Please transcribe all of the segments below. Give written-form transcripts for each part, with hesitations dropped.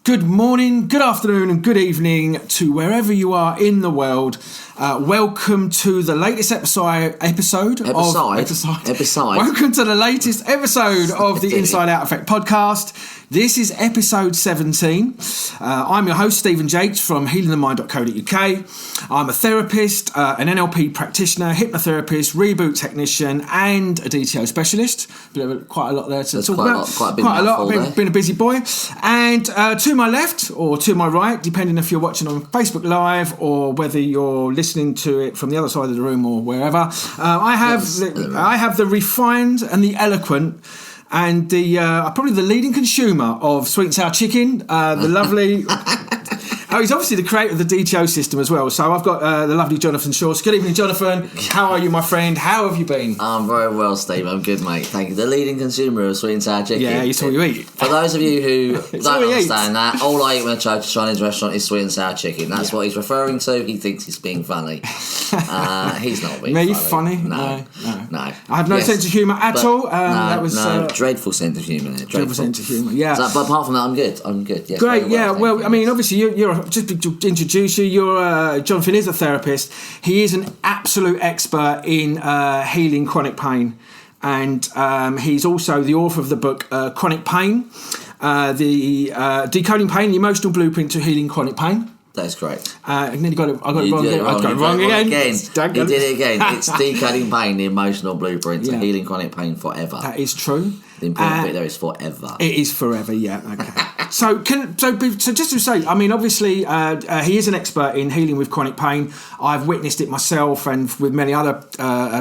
Good morning, good afternoon and good evening to wherever you are in the world. Welcome to the latest episode. Welcome to the latest episode of the Inside Out Effect podcast. This is episode 17. I'm your host, Stephen Jakes from healingthemind.co.uk. I'm a therapist, an NLP practitioner, hypnotherapist, reboot technician, and a DTO specialist. Quite a lot there to talk about. Quite a lot. I've been a busy boy. And to my left or to my right, depending if you're watching on Facebook Live or whether you're listening to it from the other side of the room or wherever, I have the refined and the eloquent and the probably the leading consumer of sweet and sour chicken, the lovely... he's obviously the creator of the DTO system as well. So I've got the lovely Jonathan Shorts. Good evening, Jonathan. How are you, my friend? How have you been? I'm very well, Steve. I'm good, mate. Thank you. The leading consumer of sweet and sour chicken. Yeah, it's all you eat. For those of you who don't understand that, all I eat when I try to Chinese restaurant is sweet and sour chicken. That's what he's referring to. He thinks he's being funny. He's not being funny. No. I have no sense of humour at all. That was dreadful sense of humour. Dreadful sense of humour. Yeah. So, but apart from that, I'm good. Yes, great. Yeah. Well, I mean, obviously, you're just to introduce you. You're Jonathan is a therapist. He is an absolute expert in healing chronic pain, and he's also the author of the book Chronic Pain, the Decoding Pain: The Emotional Blueprint to Healing Chronic Pain. That's great. I got it wrong. I got it wrong again. You did it again. It's Decoding Pain: The Emotional Blueprint to Healing Chronic Pain Forever. That is true. The important bit there is forever. It is forever, yeah. Okay. So just to say, I mean, obviously, he is an expert in healing with chronic pain. I've witnessed it myself, and with many other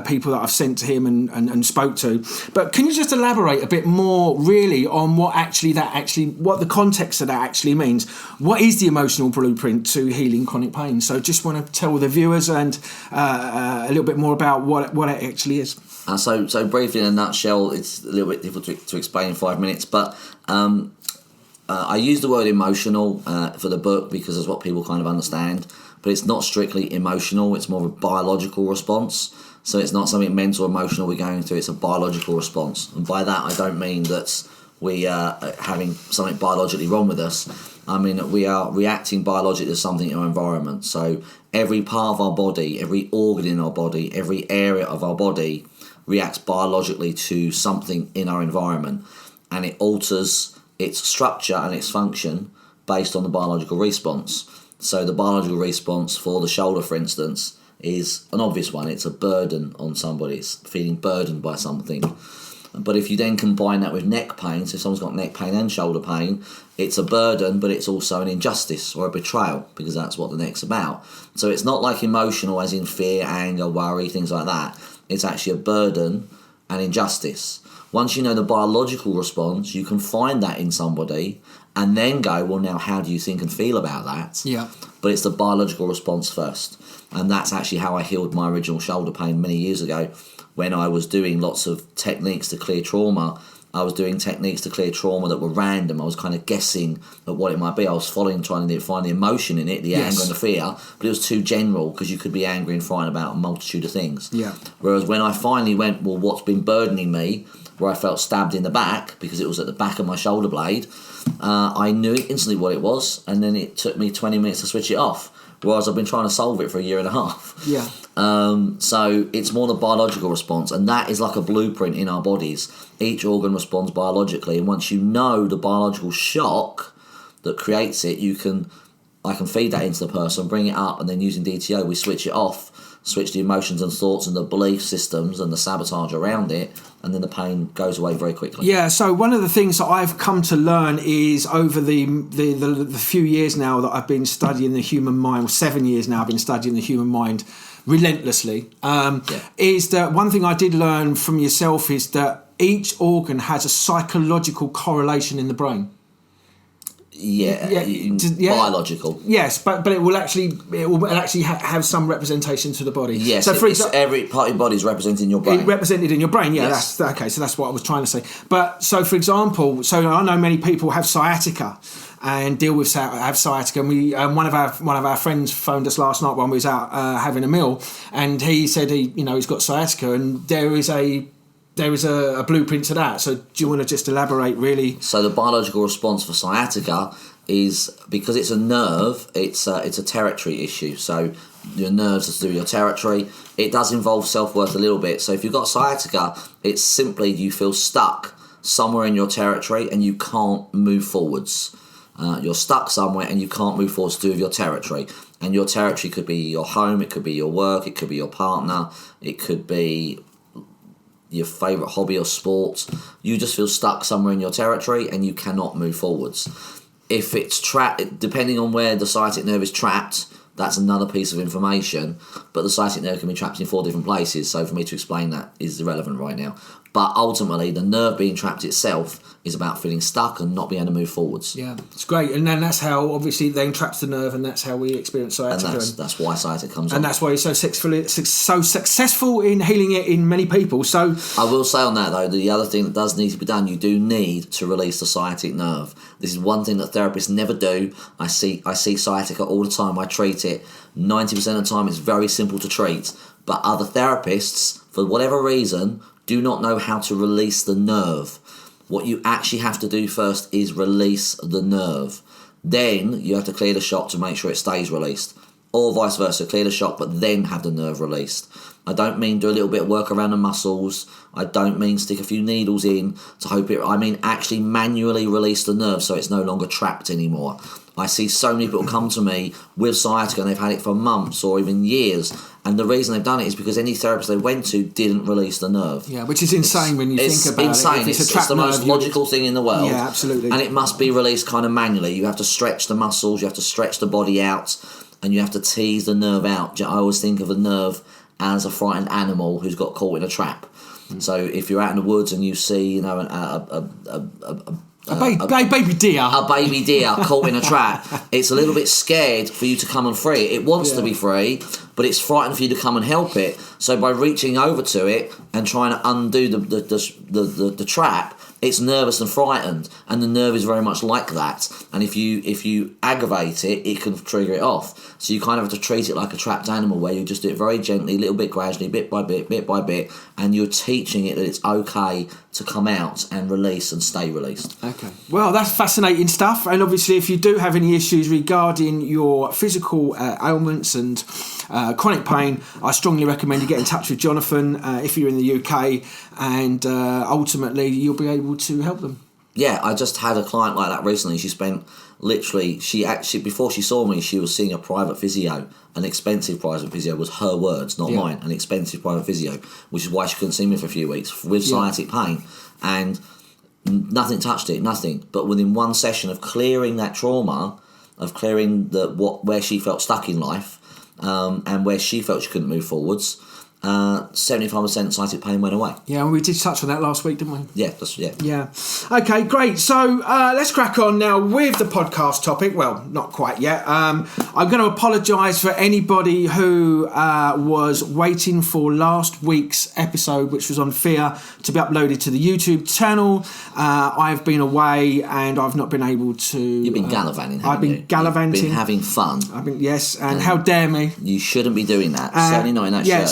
people that I've sent to him and spoke to. But can you just elaborate a bit more, really, on what the context of that actually means? What is the emotional blueprint to healing chronic pain? So, just want to tell the viewers and a little bit more about what it actually is. So briefly, in a nutshell, it's a little bit difficult to explain in 5 minutes, but I use the word emotional for the book because it's what people kind of understand, but it's not strictly emotional. It's more of a biological response. So it's not something mental or emotional we're going through. It's a biological response. And by that, I don't mean that we are having something biologically wrong with us. I mean that we are reacting biologically to something in our environment. So every part of our body, every organ in our body, every area of our body reacts biologically to something in our environment, and it alters its structure and its function based on the biological response. So the biological response for the shoulder, for instance, is an obvious one. It's a burden on somebody. It's feeling burdened by something. But if you then combine that with neck pain, so if someone's got neck pain and shoulder pain, it's a burden, but it's also an injustice or a betrayal, because that's what the neck's about. So it's not like emotional as in fear, anger, worry, things like that. It's actually a burden and injustice. Once you know the biological response, you can find that in somebody and then go, well, now how do you think and feel about that? Yeah. But it's the biological response first. And that's actually how I healed my original shoulder pain many years ago when I was doing lots of techniques to clear trauma. I was doing techniques to clear trauma that were random. I was kind of guessing at what it might be. I was trying to find the emotion in it, the anger and the fear, but it was too general because you could be angry and frightened about a multitude of things. Yeah. Whereas when I finally went, well, what's been burdening me, where I felt stabbed in the back because it was at the back of my shoulder blade, I knew instantly what it was, and then it took me 20 minutes to switch it off, whereas I've been trying to solve it for a year and a half. Yeah. So it's more the biological response, and that is like a blueprint in our bodies. Each organ responds biologically, and once you know the biological shock that creates it, I can feed that into the person, bring it up, and then using DTO, we switch it off, switch the emotions and thoughts and the belief systems and the sabotage around it, and then the pain goes away very quickly. Yeah, so one of the things that I've come to learn is over the few years now that I've been studying the human mind, well, 7 years now I've been studying the human mind relentlessly, is that one thing I did learn from yourself is that each organ has a psychological correlation in the brain. Biological. Yes, but it will actually have some representation to the body. Yes, so every part of your body is represented in your brain. Represented in your brain, yeah. Yes. That's okay. So that's what I was trying to say. But so, for example, I know many people have sciatica and deal with sciatica. And one of our friends phoned us last night when we was out having a meal, and he said he's got sciatica, and there is a blueprint to that. So do you want to just elaborate, really? So the biological response for sciatica is because it's a nerve. It's a territory issue. So your nerves are to do with your territory. It does involve self-worth a little bit. So if you've got sciatica, it's simply you feel stuck somewhere in your territory and you can't move forwards. You're stuck somewhere and you can't move forwards to do with your territory. And your territory could be your home, it could be your work, it could be your partner, it could be your favourite hobby or sport. You just feel stuck somewhere in your territory and you cannot move forwards. If it's trapped, depending on where the sciatic nerve is trapped, that's another piece of information. But the sciatic nerve can be trapped in 4 different places, so for me to explain that is irrelevant right now. But ultimately, the nerve being trapped itself is about feeling stuck and not being able to move forwards. Yeah, it's great. And then that's how, obviously, then traps the nerve, and that's how we experience sciatica. And that's why sciatica comes on. And that's why you're so successful in healing it in many people. So I will say on that, though, the other thing that does need to be done, you do need to release the sciatic nerve. This is one thing that therapists never do. I see sciatica all the time. I treat it. 90% of the time, it's very simple to treat. But other therapists, for whatever reason, do not know how to release the nerve. What you actually have to do first is release the nerve. Then you have to clear the shock to make sure it stays released. Or vice versa, clear the shock but then have the nerve released. I don't mean do a little bit of work around the muscles. I don't mean stick a few needles in to hope it... I mean actually manually release the nerve so it's no longer trapped anymore. I see so many people come to me with sciatica and they've had it for months or even years, and the reason they've done it is because any therapist they went to didn't release the nerve. Yeah, which is insane when you think about insane. it. It's the most logical thing in the world. Yeah, absolutely. And it must be released kind of manually. You have to stretch the muscles, you have to stretch the body out, and you have to tease the nerve out. I always think of a nerve as a frightened animal who's got caught in a trap. So if you're out in the woods and you see, a baby deer. A baby deer caught in a trap. It's a little bit scared for you to come and free it. It wants to be free, but it's frightened for you to come and help it. So by reaching over to it and trying to undo the trap, it's nervous and frightened, and the nerve is very much like that. And if you aggravate it, it can trigger it off. So you kind of have to treat it like a trapped animal, where you just do it very gently, a little bit gradually, bit by bit, and you're teaching it that it's okay to come out and release and stay released. Okay. Well, that's fascinating stuff. And obviously, if you do have any issues regarding your physical ailments and chronic pain, I strongly recommend you get in touch with Jonathan if you're in the UK, and ultimately you'll be able to help them. Yeah, I just had a client like that recently. She spent before she saw me, she was seeing a private physio. An expensive private physio was her words, not mine. An expensive private physio, which is why she couldn't see me for a few weeks with sciatic pain. And nothing touched it, nothing. But within one session of clearing that trauma, of clearing where she felt stuck in life, and where she felt she couldn't move forwards, 75% sciatic pain went away. Yeah, and we did touch on that last week, didn't we? Yeah. Yeah. Okay, great. So let's crack on now with the podcast topic. Well, not quite yet. I'm going to apologise for anybody who was waiting for last week's episode, which was on fear, to be uploaded to the YouTube channel. I've been away and I've not been able to... You've been gallivanting, haven't I've been you? gallivanting. You've been having fun. Yes, and how dare me. You shouldn't be doing that. Certainly not in that shirt.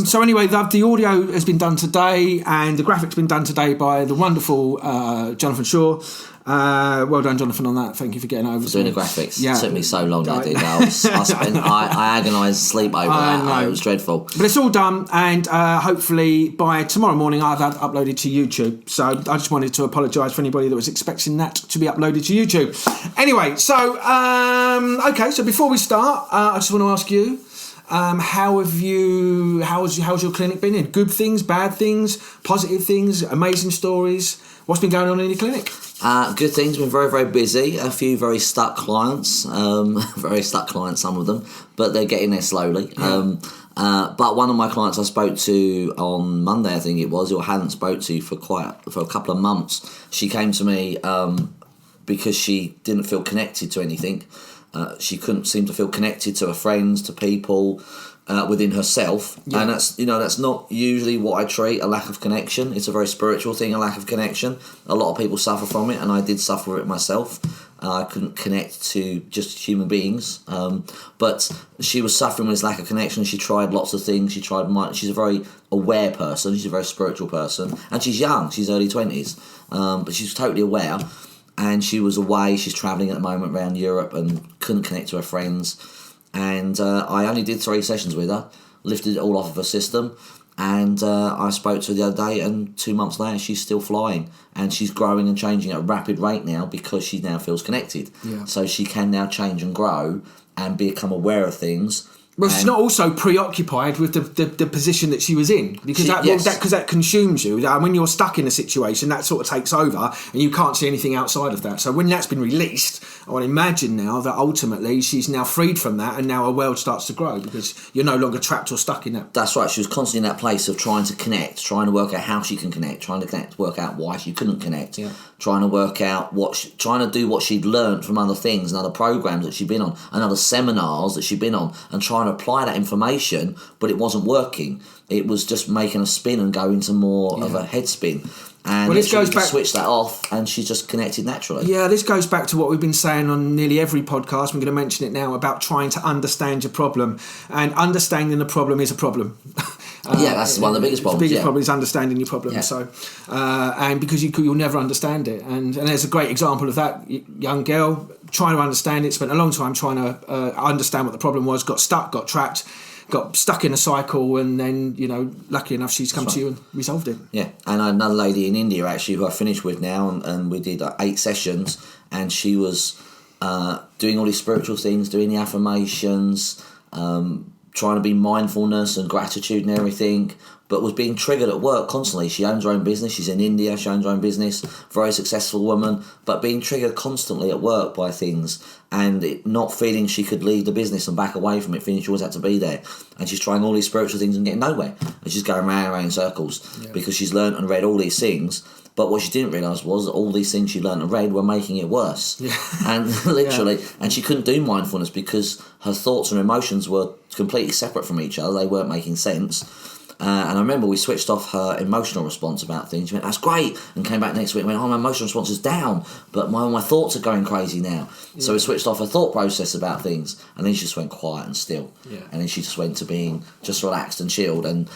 So anyway, the audio has been done today and the graphics been done today by the wonderful Jonathan Shaw. Well done, Jonathan, on that. Thank you for getting over doing the graphics. Yeah. It took me so long, I did. I agonised sleep over that. It was dreadful. But it's all done, and hopefully by tomorrow morning I've had uploaded to YouTube. So I just wanted to apologise for anybody that was expecting that to be uploaded to YouTube. Anyway, so so before we start, I just want to ask you, how's your clinic been in? Good things, bad things, positive things, amazing stories? What's been going on in your clinic? Good things. Been very, very busy. A few very stuck clients. Very stuck clients, some of them, but they're getting there slowly. Yeah. But one of my clients I spoke to on Monday, I think it was, or hadn't spoke to for a couple of months. She came to me because she didn't feel connected to anything. She couldn't seem to feel connected to her friends, to people within herself, and that's not usually what I treat. A lack of connection. It's a very spiritual thing. A lack of connection. A lot of people suffer from it, and I did suffer with it myself. I couldn't connect to just human beings, but she was suffering with this lack of connection. She tried lots of things. She's a very aware person. She's a very spiritual person, and she's young. She's early 20s, but she's totally aware. and she was away. She's travelling at the moment around Europe and couldn't connect to her friends. And I only did 3 sessions with her, lifted it all off of her system. And I spoke to her the other day, and 2 months later, she's still flying. And she's growing and changing at a rapid rate now because she now feels connected. Yeah. So she can now change and grow and become aware of things. Well, she's not also preoccupied with the position that she was in, because that consumes you. When you're stuck in a situation, that sort of takes over, and you can't see anything outside of that. So when that's been released, I would imagine now that ultimately she's now freed from that, and now her world starts to grow because you're no longer trapped or stuck in that. That's right. She was constantly in that place of trying to connect, trying to work out how she can connect, work out why she couldn't connect, trying to work out trying to do what she'd learned from other things and other programs that she'd been on and other seminars that she'd been on, and trying to apply that information, but it wasn't working. It was just making a spin and go into more of a head spin. And this goes back, switch that off, and she's just connected naturally. Yeah, this goes back to what we've been saying on nearly every podcast. I'm going to mention it now about trying to understand your problem, and understanding the problem is a problem. That's one of the biggest problems. The biggest problem is understanding your problem. Yeah. So, and because you'll never understand it, and there's a great example of that young girl trying to understand it. Spent a long time trying to understand what the problem was. Got stuck, got trapped. Got stuck in a cycle, and then, lucky enough, she's come to you and resolved it. Yeah, and another lady in India, actually, who I finished with now, and we did 8 sessions, and she was doing all these spiritual things, doing the affirmations, trying to be mindfulness and gratitude and everything, but was being triggered at work constantly. She owns her own business. She's in India. She owns her own business. Very successful woman, but being triggered constantly at work by things, and not feeling she could leave the business and back away from it, feeling she always had to be there. And she's trying all these spiritual things and getting nowhere. And she's going round and round in circles because she's learned and read all these things. But what she didn't realise was that all these things she learned and read were making it worse. Yeah. And literally, and she couldn't do mindfulness because her thoughts and emotions were completely separate from each other. They weren't making sense. And I remember we switched off her emotional response about things. She went, "That's great," and came back next week and went, "Oh, my emotional response is down, but my thoughts are going crazy now." Yeah. So we switched off her thought process about things, and then she just went quiet and still. Yeah. And then she just went to being just relaxed and chilled, and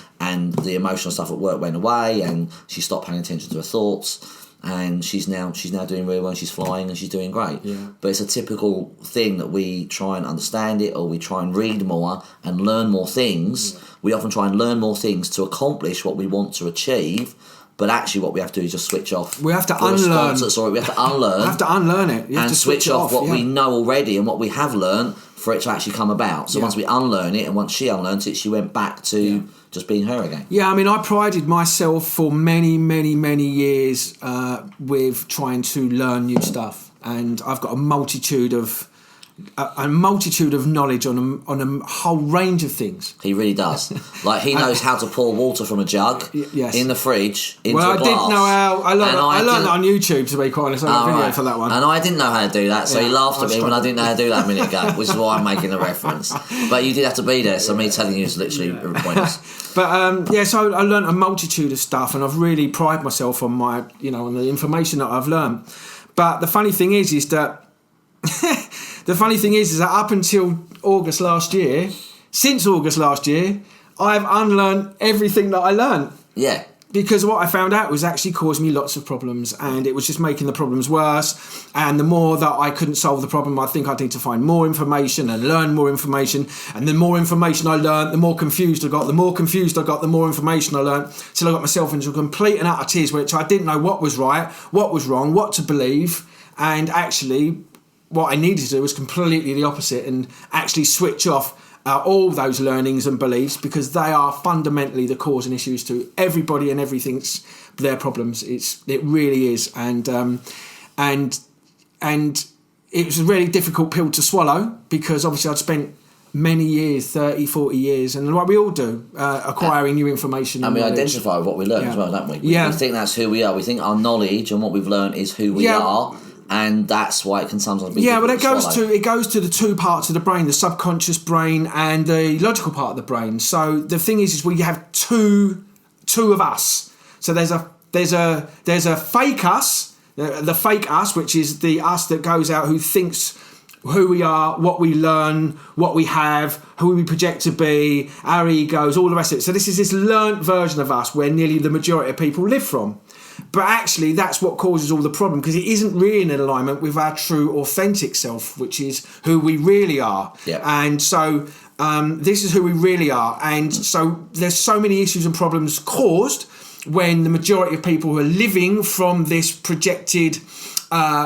the emotional stuff at work went away, and she stopped paying attention to her thoughts. And she's now doing really well. She's flying and she's doing great. Yeah. But it's a typical thing that we try and understand it, or we try and read more and learn more things. Yeah. We often try and learn more things to accomplish what we want to achieve. But actually, what we have to do is just switch off. We have to unlearn. We have to unlearn. We have to unlearn it. And switch off what we know already and what we have learned for it to actually come about. So once we unlearn it, and once she unlearned it, she went back to just being her again. Yeah, I mean, I prided myself for many, many, many years with trying to learn new stuff, and I've got a multitude of knowledge on a whole range of things. He really does. Like, he knows how to pour water from a jug in the fridge into a glass. I didn't know how. I learned that on YouTube, to be quite honest. I got a video for that one. And I didn't know how to do that, so he laughed at me when I didn't know how to do that a minute ago, which is why I'm making the reference. But you did have to be there, so me telling you is literally pointless. But so I learned a multitude of stuff, and I've really prided myself on my, on the information that I've learned. But the funny thing is that up until August last year, I've unlearned everything that I learned. Yeah. Because what I found out was actually caused me lots of problems, and it was just making the problems worse. And the more that I couldn't solve the problem, I think I need to find more information and learn more information. And the more information I learned, the more confused I got. The more confused I got, the more information I learned, till I got myself into a complete and utter tears, which I didn't know what was right, what was wrong, what to believe. And actually, what I needed to do was completely the opposite, and actually switch off all those learnings and beliefs, because they are fundamentally the cause and issues to everybody and everything's their problems. It really is, and it was a really difficult pill to swallow, because obviously I'd spent many years, 30, 40 years, and like we all do, acquiring new information. And we identify with what we learn as well, don't we? We think that's who we are. We think our knowledge and what we've learned is who we are. And that's why it can sometimes be difficult it goes to the two parts of the brain, the subconscious brain and the logical part of the brain. So the thing is we have two of us. So there's a fake us, the fake us, which is the us that goes out, who thinks who we are, what we learn, what we have, who we project to be, our egos, all the rest of it. So this is this learnt version of us where nearly the majority of people live from. But actually, that's what causes all the problem, because it isn't really in alignment with our true, authentic self, which is who we really are. Yeah. And so this is who we really are. And so there's so many issues and problems caused when the majority of people who are living from this projected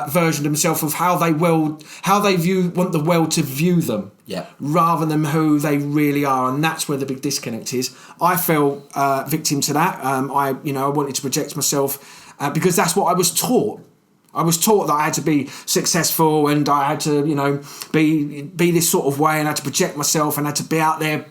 version of themselves of how they want the world to view them, rather than who they really are, and that's where the big disconnect is. I fell victim to that. I wanted to project myself because that's what I was taught. I was taught that I had to be successful and I had to, be this sort of way, and I had to project myself and I had to be out there,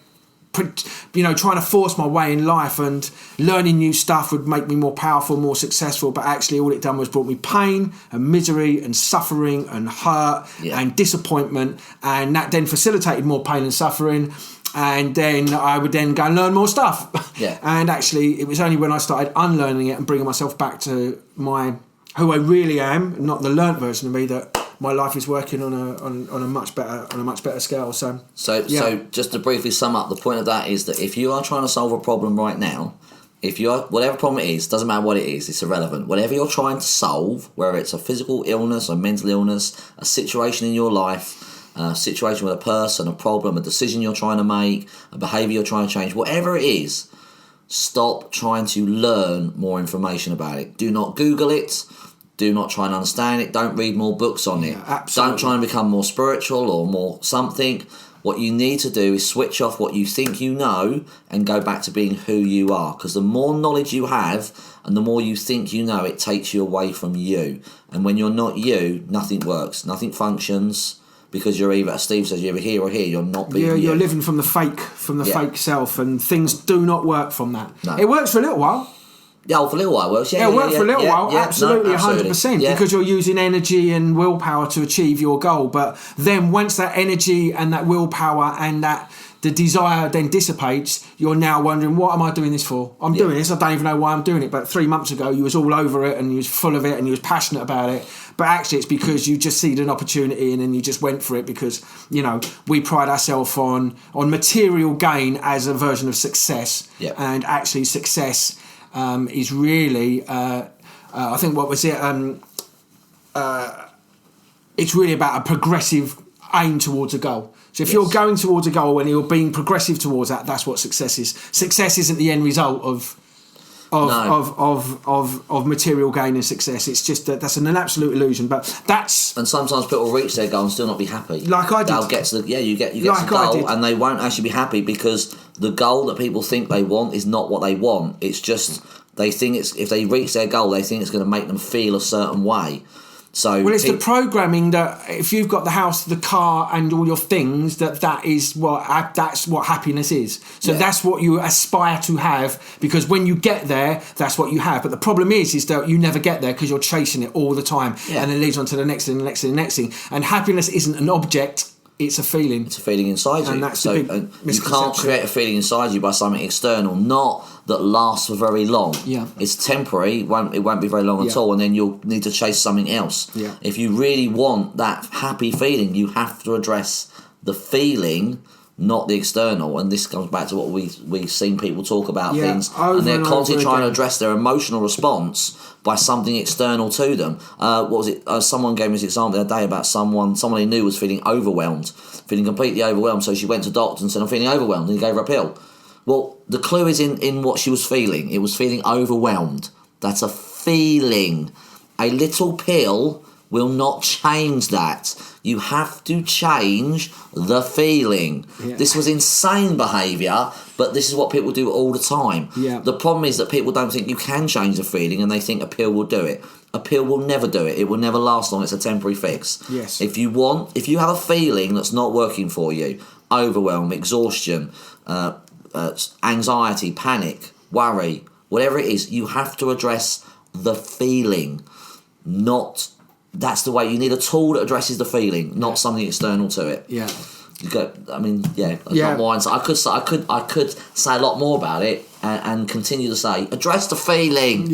trying to force my way in life, and learning new stuff would make me more powerful, more successful. But actually all it done was brought me pain and misery and suffering and hurt and disappointment, and that then facilitated more pain and suffering. And then I would then go and learn more stuff. Yeah. And actually it was only when I started unlearning it and bringing myself back to who I really am, not the learnt version of me, that my life is working on a much better scale. So just to briefly sum up, the point of that is that if you are trying to solve a problem right now, whatever problem it is, doesn't matter what it is, it's irrelevant. Whatever you're trying to solve, whether it's a physical illness, a mental illness, a situation in your life, a situation with a person, a problem, a decision you're trying to make, a behaviour you're trying to change, whatever it is, stop trying to learn more information about it. Do not Google it. Do not try and understand it. Don't read more books on it. Absolutely. Don't try and become more spiritual or more something. What you need to do is switch off what you think you know and go back to being who you are. Because the more knowledge you have and the more you think you know, it takes you away from you. And when you're not you, nothing works. Nothing functions, because you're either, as Steve says, you're either here or here. You're not being you. You're living from the fake self, and things do not work from that. No. It works for a little while. Yeah, for a little while it works. For a little while, absolutely, 100%, because you're using energy and willpower to achieve your goal. But then once that energy and that willpower and that the desire then dissipates, you're now wondering, what am I doing this for? I'm doing this, I don't even know why I'm doing it. But 3 months ago, you was all over it and you was full of it and you was passionate about it. But actually, it's because you just seen an opportunity and then you just went for it, because, we pride ourselves on material gain as a version of success. Yep. And actually success is really, I think, what was it? It's really about a progressive aim towards a goal. So if you're going towards a goal and you're being progressive towards that, that's what success is. Success isn't the end result of material gain and success. It's just that's an absolute illusion. But that's, and sometimes people reach their goal and still not be happy. Like I did. They'll get to you get to the goal and they won't actually be happy, because the goal that people think they want is not what they want. It's just they think if they reach their goal, they think it's going to make them feel a certain way. So it's the programming that if you've got the house, the car, and all your things, that's what happiness is. So that's what you aspire to have, because when you get there, that's what you have. But the problem is that you never get there because you're chasing it all the time, and it leads on to the next thing, the next thing, the next thing. And happiness isn't an object. It's a feeling. It's a feeling inside you. And that's the big you can't create a feeling inside you by something external, not that lasts for very long. Yeah. It's temporary, it won't be very long at all, and then you'll need to chase something else. Yeah. If you really want that happy feeling, you have to address the feeling, not the external. And this comes back to what we've seen people talk about things, and they're constantly trying to address their emotional response by something external to them. What was it? Someone gave me this example the other day about someone he knew was feeling overwhelmed, feeling completely overwhelmed. So she went to the doctor and said, "I'm feeling overwhelmed," and he gave her a pill. Well, the clue is in what she was feeling. It was feeling overwhelmed. That's a feeling. A little pill will not change that. You have to change the feeling. Yeah. This was insane behaviour, but this is what people do all the time. Yeah. The problem is that people don't think you can change the feeling, and they think a pill will do it. A pill will never do it. It will never last long. It's a temporary fix. Yes. If you have a feeling that's not working for you, overwhelm, exhaustion, anxiety, panic, worry, whatever it is, you have to address the feeling. That's the way. You need a tool that addresses the feeling, not something external to it. Yeah. Not more. I could say a lot more about it, and continue to say, address the feeling,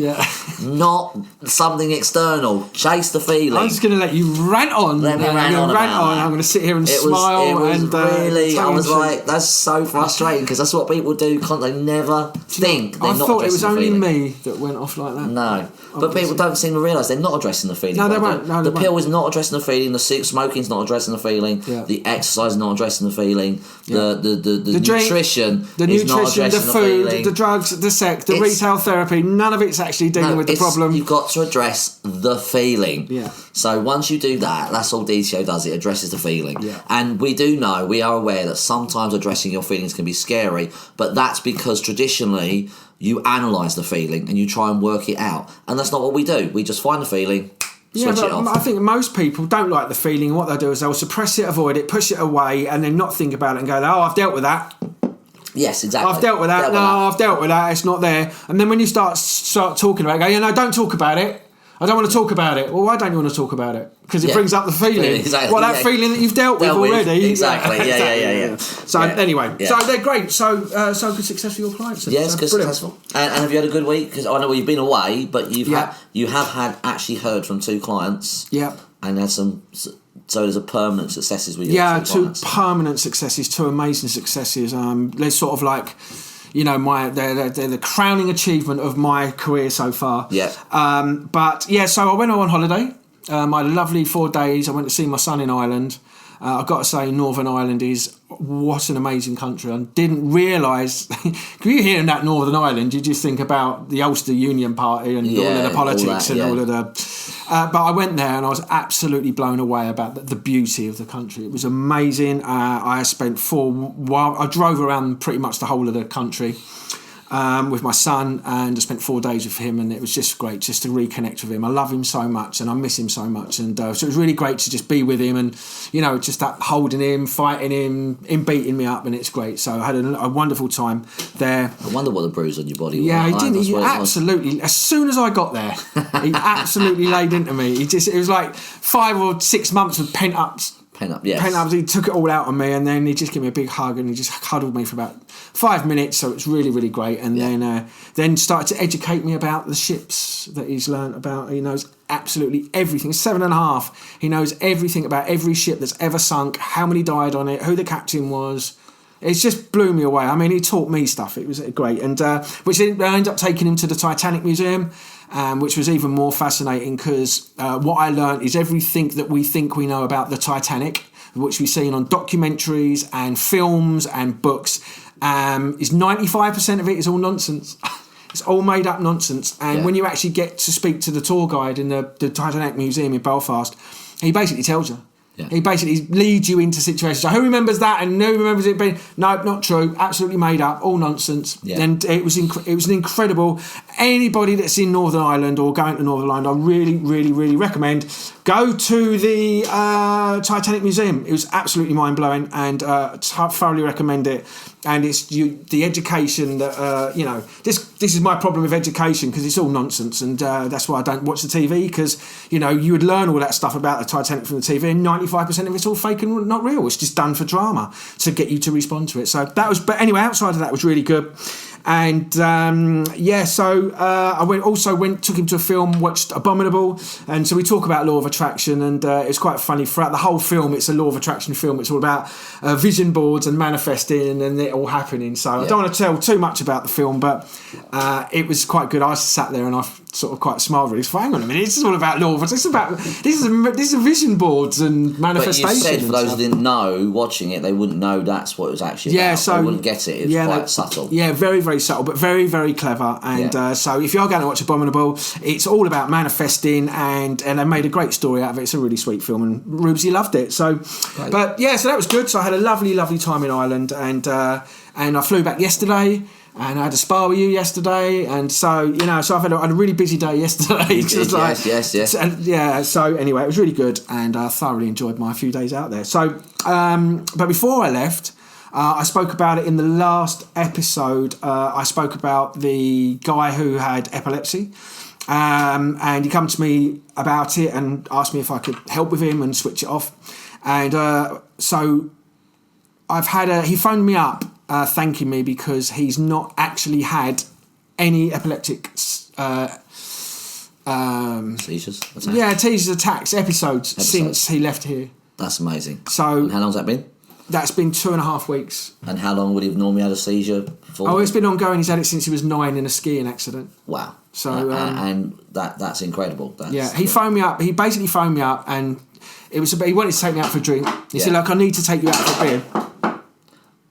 not something external. Chase the feeling. I'm just going to let you rant on. Let me rant on. I'm going to sit here and smile. It was really, I was like, that's so frustrating because that's what people do. They never think they're not addressing the feeling. I thought it was only me that went off like that. No. But people don't seem to realise they're not addressing the feeling. No, they won't. The pill is not addressing the feeling. The smoking's not addressing the feeling. Yeah. The exercise is not addressing the feeling. Yeah. The nutrition the is not addressing the food, the feeling. The drugs, the sex, the retail therapy. None of it's actually dealing with the problem. You've got to address the feeling. Yeah. So once you do that, that's all DCO does. It addresses the feeling. Yeah. And we are aware that sometimes addressing your feelings can be scary, but that's because traditionally you analyse the feeling and you try and work it out. And that's not what we do. We just find the feeling, switch it off. I think most people don't like the feeling. What they'll do is they'll suppress it, avoid it, push it away, and then not think about it and go, oh, I've dealt with that. Yes, exactly. I've dealt with that. I've dealt with that. It's not there. And then when you start talking about it, go, no, don't talk about it. I don't want to talk about it. Well, why don't you want to talk about it? Because it brings up the feeling. Exactly. Well, that feeling that you've dealt with already. Exactly. Yeah. So anyway, so they're great. So good success for your clients. Yes, good successful. And have you had a good week? Because I know you've been away, but you have actually heard from 2 clients. Yeah. And had some. So there's a permanent successes with your 2 clients. 2 permanent successes, 2 amazing successes. They're sort of like, they're the crowning achievement of my career so far. Yeah. So I went on holiday. I had a lovely 4 days. I went to see my son in Ireland. I've got to say, Northern Ireland is what an amazing country. I didn't realise. You hearing that Northern Ireland, you just think about the Ulster Union Party and all of the politics all of the. But I went there and I was absolutely blown away about the beauty of the country. It was amazing. I spent I drove around pretty much the whole of the country. With my son, and I spent 4 days with him, and it was just great just to reconnect with him. I love him so much and I miss him so much, and so it was really great to just be with him and just that holding him, fighting him beating me up, and it's great. So I had a wonderful time there. I wonder what the bruise on your body was. Yeah, he didn't. He absolutely, as soon as I got there, he absolutely laid into me. It was like 5 or 6 months of pent up. He took it all out on me, and then he just gave me a big hug and he just cuddled me for about 5 minutes. So it's really, really great. And then started to educate me about the ships that he's learnt about. He knows absolutely everything. 7.5. He knows everything about every ship that's ever sunk, how many died on it, who the captain was. It just blew me away. I mean, he taught me stuff. It was great. And which I ended up taking him to the Titanic Museum. Which was even more fascinating because what I learned is everything that we think we know about the Titanic, which we've seen on documentaries and films and books, is 95% of it is all nonsense. It's all made up nonsense. And when you actually get to speak to the tour guide in the Titanic Museum in Belfast, he basically tells you. Yeah. He basically leads you into situations. So who remembers that and who remembers it being... No, not true. Absolutely made up. All nonsense. Yeah. And it was an incredible... Anybody that's in Northern Ireland or going to Northern Ireland, I really, really, really recommend go to the Titanic Museum. It was absolutely mind-blowing and thoroughly recommend it. And it's the education that, this is my problem with education because it's all nonsense, and that's why I don't watch the TV, because, you would learn all that stuff about the Titanic from the TV and 95% of it's all fake and not real. It's just done for drama to get you to respond to it. So that was, but anyway, outside of that was really good. And I took him to a film, watched Abominable, and so we talk about law of attraction, and it's quite funny. Throughout the whole film, it's a law of attraction film. It's all about vision boards and manifesting and it all happening. So I don't want to tell too much about the film, but it was quite good. I sat there and I sort of quite smiled really. So hang on a minute, this is all about law of attraction. This is vision boards and manifestation. But you said, for those who didn't know, watching it, they wouldn't know that's what it was actually about. So they wouldn't get it. It's quite subtle. Yeah, very, very subtle, but very, very clever. And so if you are going to watch Abominable, it's all about manifesting, and they made a great story out of it. It's a really sweet film, and Rubesy loved it. So, so that was good. So I had a lovely, lovely time in Ireland, and I flew back yesterday. And I had a spa with you yesterday, and so so I've had a really busy day yesterday. Yes. And so anyway, it was really good, and I thoroughly enjoyed my few days out there. So, but before I left, I spoke about it in the last episode. I spoke about the guy who had epilepsy, and he came to me about it and asked me if I could help with him and switch it off. And so I've had he phoned me up thanking me because he's not actually had any epileptic seizures, attacks, episodes since he left here. That's amazing. So, and how long's that been? That's been 2.5 weeks. And how long would he have normally had a seizure for? Oh, it's been ongoing. He's had it since he was 9 in a skiing accident. Wow. So and that's incredible. He phoned me up. He basically phoned me up, and he wanted to take me out for a drink. He said, "Look, I need to take you out for a beer."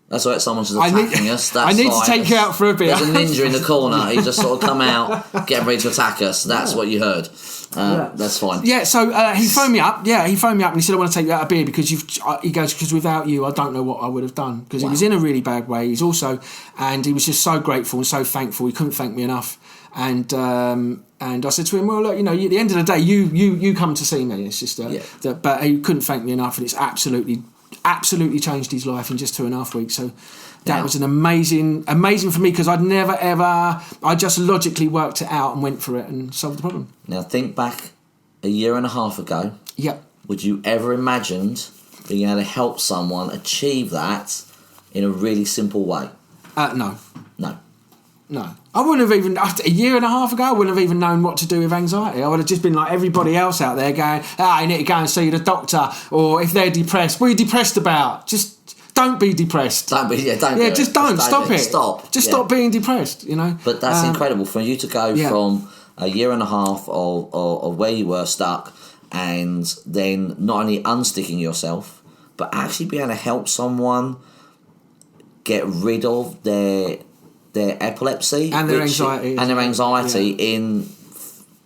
That's all right. Someone's just attacking us. That's I need fine. to take you out for a beer. There's a ninja in the corner. He just sort of come out, getting ready to attack us. That's what you heard. That's fine. Yeah. So he phoned me up. Yeah, he phoned me up and he said, "I want to take you out a beer because he goes, because without you, I don't know what I would have done." Because he was in a really bad way. He was just so grateful and so thankful. He couldn't thank me enough. And I said to him, "Well, look, at the end of the day, you come to see me. It's just but he couldn't thank me enough, and it's absolutely changed his life in just 2.5 weeks." So that was an amazing for me because I just logically worked it out and went for it and solved the problem. Now think back a year and a half ago. Yep. Would you ever imagined being able to help someone achieve that in a really simple way? No. No. I wouldn't have even, after a year and a half ago, I wouldn't have even known what to do with anxiety. I would have just been like everybody else out there going, you need to go and see the doctor. Or if they're depressed, what are you depressed about? Just don't be depressed. Don't. Just don't. Stop it. Stop being depressed, But that's incredible for you to go from a year and a half of where you were stuck and then not only unsticking yourself, but actually being able to help someone get rid of their epilepsy and their anxiety in,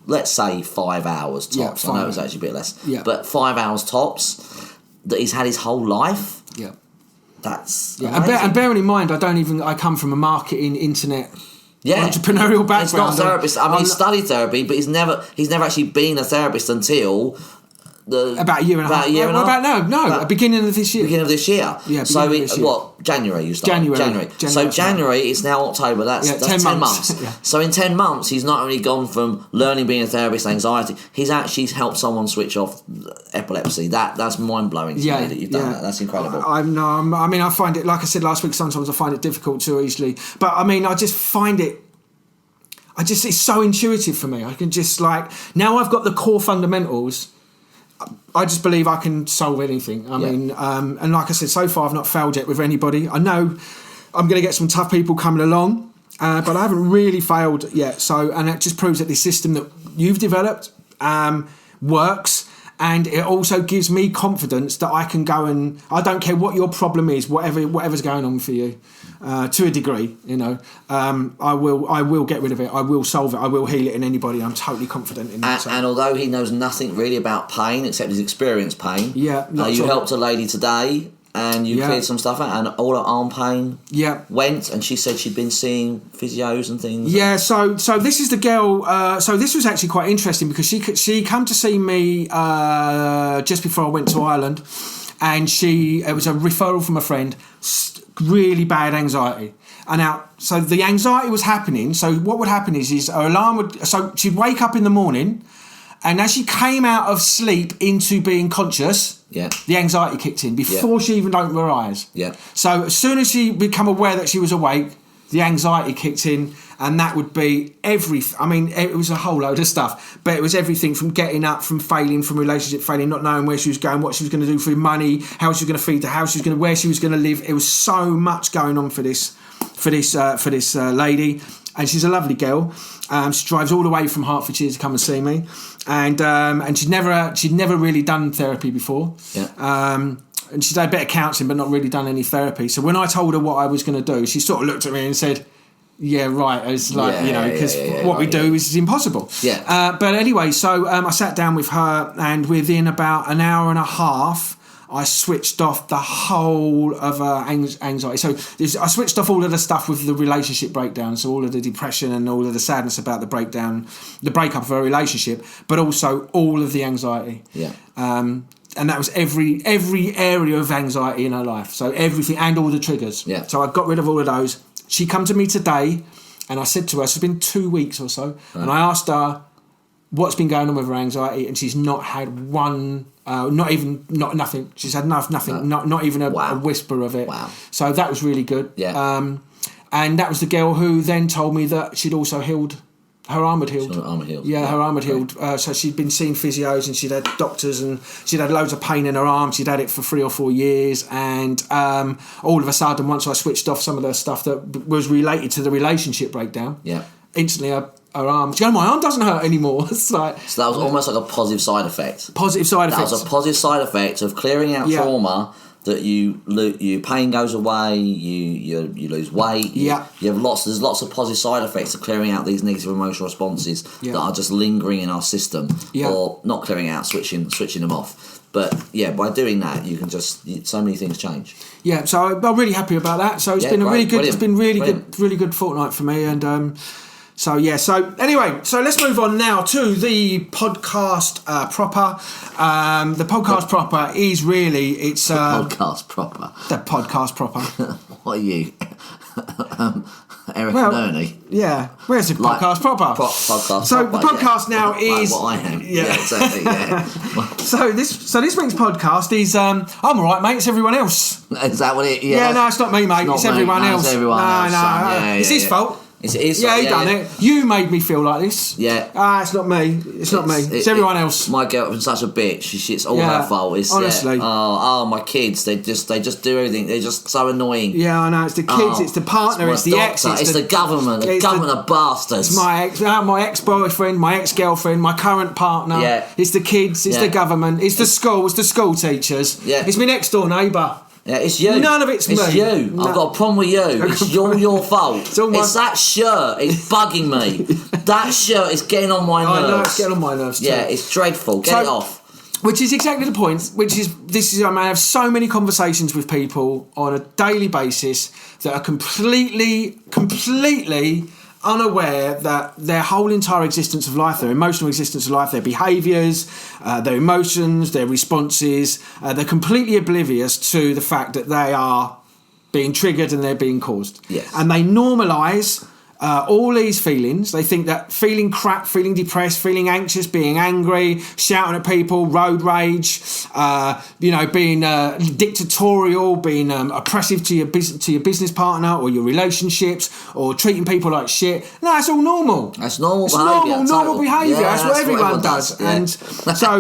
let's say, 5 hours tops. I know it was actually a bit less, but 5 hours tops that he's had his whole life. That's amazing. And bearing in mind, I come from a marketing internet entrepreneurial background. He's not a therapist. I mean, he studied therapy, but he's never actually been a therapist until about a year and a half. Beginning of this year. Yeah. So January you started. January. So January it's now October. That's 10 months. So in 10 months he's not only gone from learning being a therapist, anxiety. He's actually helped someone switch off epilepsy. That's mind blowing to me that you've done that. That's incredible. I find it, like I said last week. Sometimes I find it difficult too easily, but I just find it. It's so intuitive for me. I can just now I've got the core fundamentals. I just believe I can solve anything. And like I said, so far I've not failed yet with anybody. I know I'm going to get some tough people coming along, but I haven't really failed yet. And it just proves that the system that you've developed works, and it also gives me confidence that I can go and I don't care what your problem is, whatever's going on for you, to a degree. I will get rid of it. I will solve it. I will heal it in anybody. I'm totally confident in that. And although he knows nothing really about pain except his experienced pain, you helped a lady today and you cleared some stuff out, and all her arm pain went, and she said she'd been seeing physios and things. Yeah, so this is the girl. So this was actually quite interesting because she come to see me just before I went to Ireland, and it was a referral from a friend. Really bad anxiety. And now, so the anxiety was happening. So what would happen is her alarm would. So she'd wake up in the morning, and as she came out of sleep into being conscious, the anxiety kicked in before she even opened her eyes. So as soon as she became aware that she was awake, the anxiety kicked in, and that would be everything. I mean, it was a whole load of stuff, but it was everything from getting up, from failing, from relationship failing, not knowing where she was going, what she was going to do for money, how she was going to feed the house, where she was going to live. It was so much going on for this lady, and she's a lovely girl. She drives all the way from Hertfordshire to come and see me, and she'd never really done therapy before. And she'd had a bit of counselling, but not really done any therapy. So when I told her what I was going to do, she sort of looked at me and said, "Yeah, right." It's like, because what we do is impossible. But anyway, so I sat down with her, and within about an hour and a half, I switched off the whole of anxiety. So I switched off all of the stuff with the relationship breakdown, so all of the depression and all of the sadness about the breakup of her relationship, but also all of the anxiety. And that was every area of anxiety in her life. So everything and all the triggers. So I got rid of all of those. She come to me today, and I said to her, it's been 2 weeks or so, and I asked her, what's been going on with her anxiety, and she's not had one, nothing. She's had nothing, not even a whisper of it. Wow. So that was really good. Yeah. And that was the girl who then told me that she'd also healed. Her arm had healed. Yeah, her arm had healed. So she'd been seeing physios and she'd had doctors and she'd had loads of pain in her arm. She'd had it for 3 or 4 years. And all of a sudden, once I switched off some of the stuff that was related to the relationship breakdown, instantly her arm, she goes, my arm doesn't hurt anymore. It's like, so that was almost like a positive side effect. Positive side effect. That was a positive side effect of clearing out trauma. That your pain goes away, you lose weight, you have there's lots of positive side effects of clearing out these negative emotional responses that are just lingering in our system, or not clearing out, switching them off. But by doing that, you can so many things change. Yeah, so I'm really happy about that. So it's been a really good, brilliant. It's been really good fortnight for me, and. So anyway, let's move on now to the podcast proper. The podcast proper is really it's the podcast proper. The podcast proper. What are you, Eric and Ernie? Yeah, where's the podcast proper? Podcast. So proper, the podcast now is like what I am. Yeah, exactly. Yeah. So this week's podcast is I'm all right, mate. It's everyone else. Is that what it? Yeah. Yeah, no, it's not me, mate. It's everyone else. It's everyone else. No, it's his fault. It is. Yeah, he done it. You made me feel like this. Yeah. It's not me. It's not me. It's everyone else. My girlfriend's such a bitch. It's all her fault. It's, honestly. My kids. They just do everything. They're just so annoying. Yeah, I know. It's the kids. It's the partner. It's the ex. It's the government. The government of bastards. It's my ex-boyfriend, my ex-girlfriend, my current partner. Yeah. It's the kids. It's the government. It's the school. It's the school teachers. Yeah. It's my next door neighbour. Yeah, it's you. None of it's me. It's you. No. I've got a problem with you. It's your fault. It's that shirt. It's bugging me. That shirt is getting on my nerves. I know, it's getting on my nerves too. Yeah, it's dreadful. Get it off. Which is exactly the point. I have so many conversations with people on a daily basis that are completely unaware that their whole entire existence of life, their emotional existence of life, their behaviours, their emotions, their responses, they're completely oblivious to the fact that they are being triggered and they're being caused. Yes. And they normalise all these feelings. They think that feeling crap, feeling depressed, feeling anxious, being angry, shouting at people, road rage, being dictatorial, being oppressive to your business partner or your relationships, or treating people like shit. No, it's all normal. That's normal. It's behaviour. normal behaviour. Yeah, that's what everyone does. Yeah. And so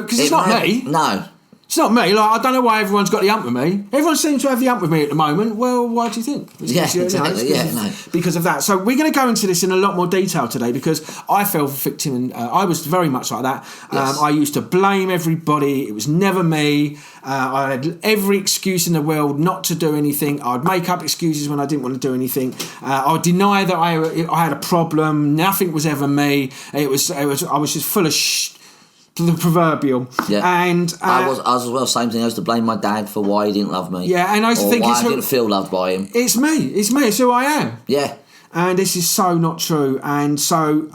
because it's not me. No. It's not me. Like, I don't know why everyone's got the hump with me. Everyone seems to have the hump with me at the moment. Well, why do you think? Because of that. So we're going to go into this in a lot more detail today, because I fell victim, and I was very much like that. Yes. I used to blame everybody. It was never me. I had every excuse in the world not to do anything. I'd make up excuses when I didn't want to do anything. I would deny that I had a problem. Nothing was ever me. I was just full of the proverbial. Yeah. And I was as well. Same thing. I used to blame my dad for why he didn't love me. Yeah, and I used to think I didn't feel loved by him. It's me. It's who I am. Yeah. And this is so not true. And so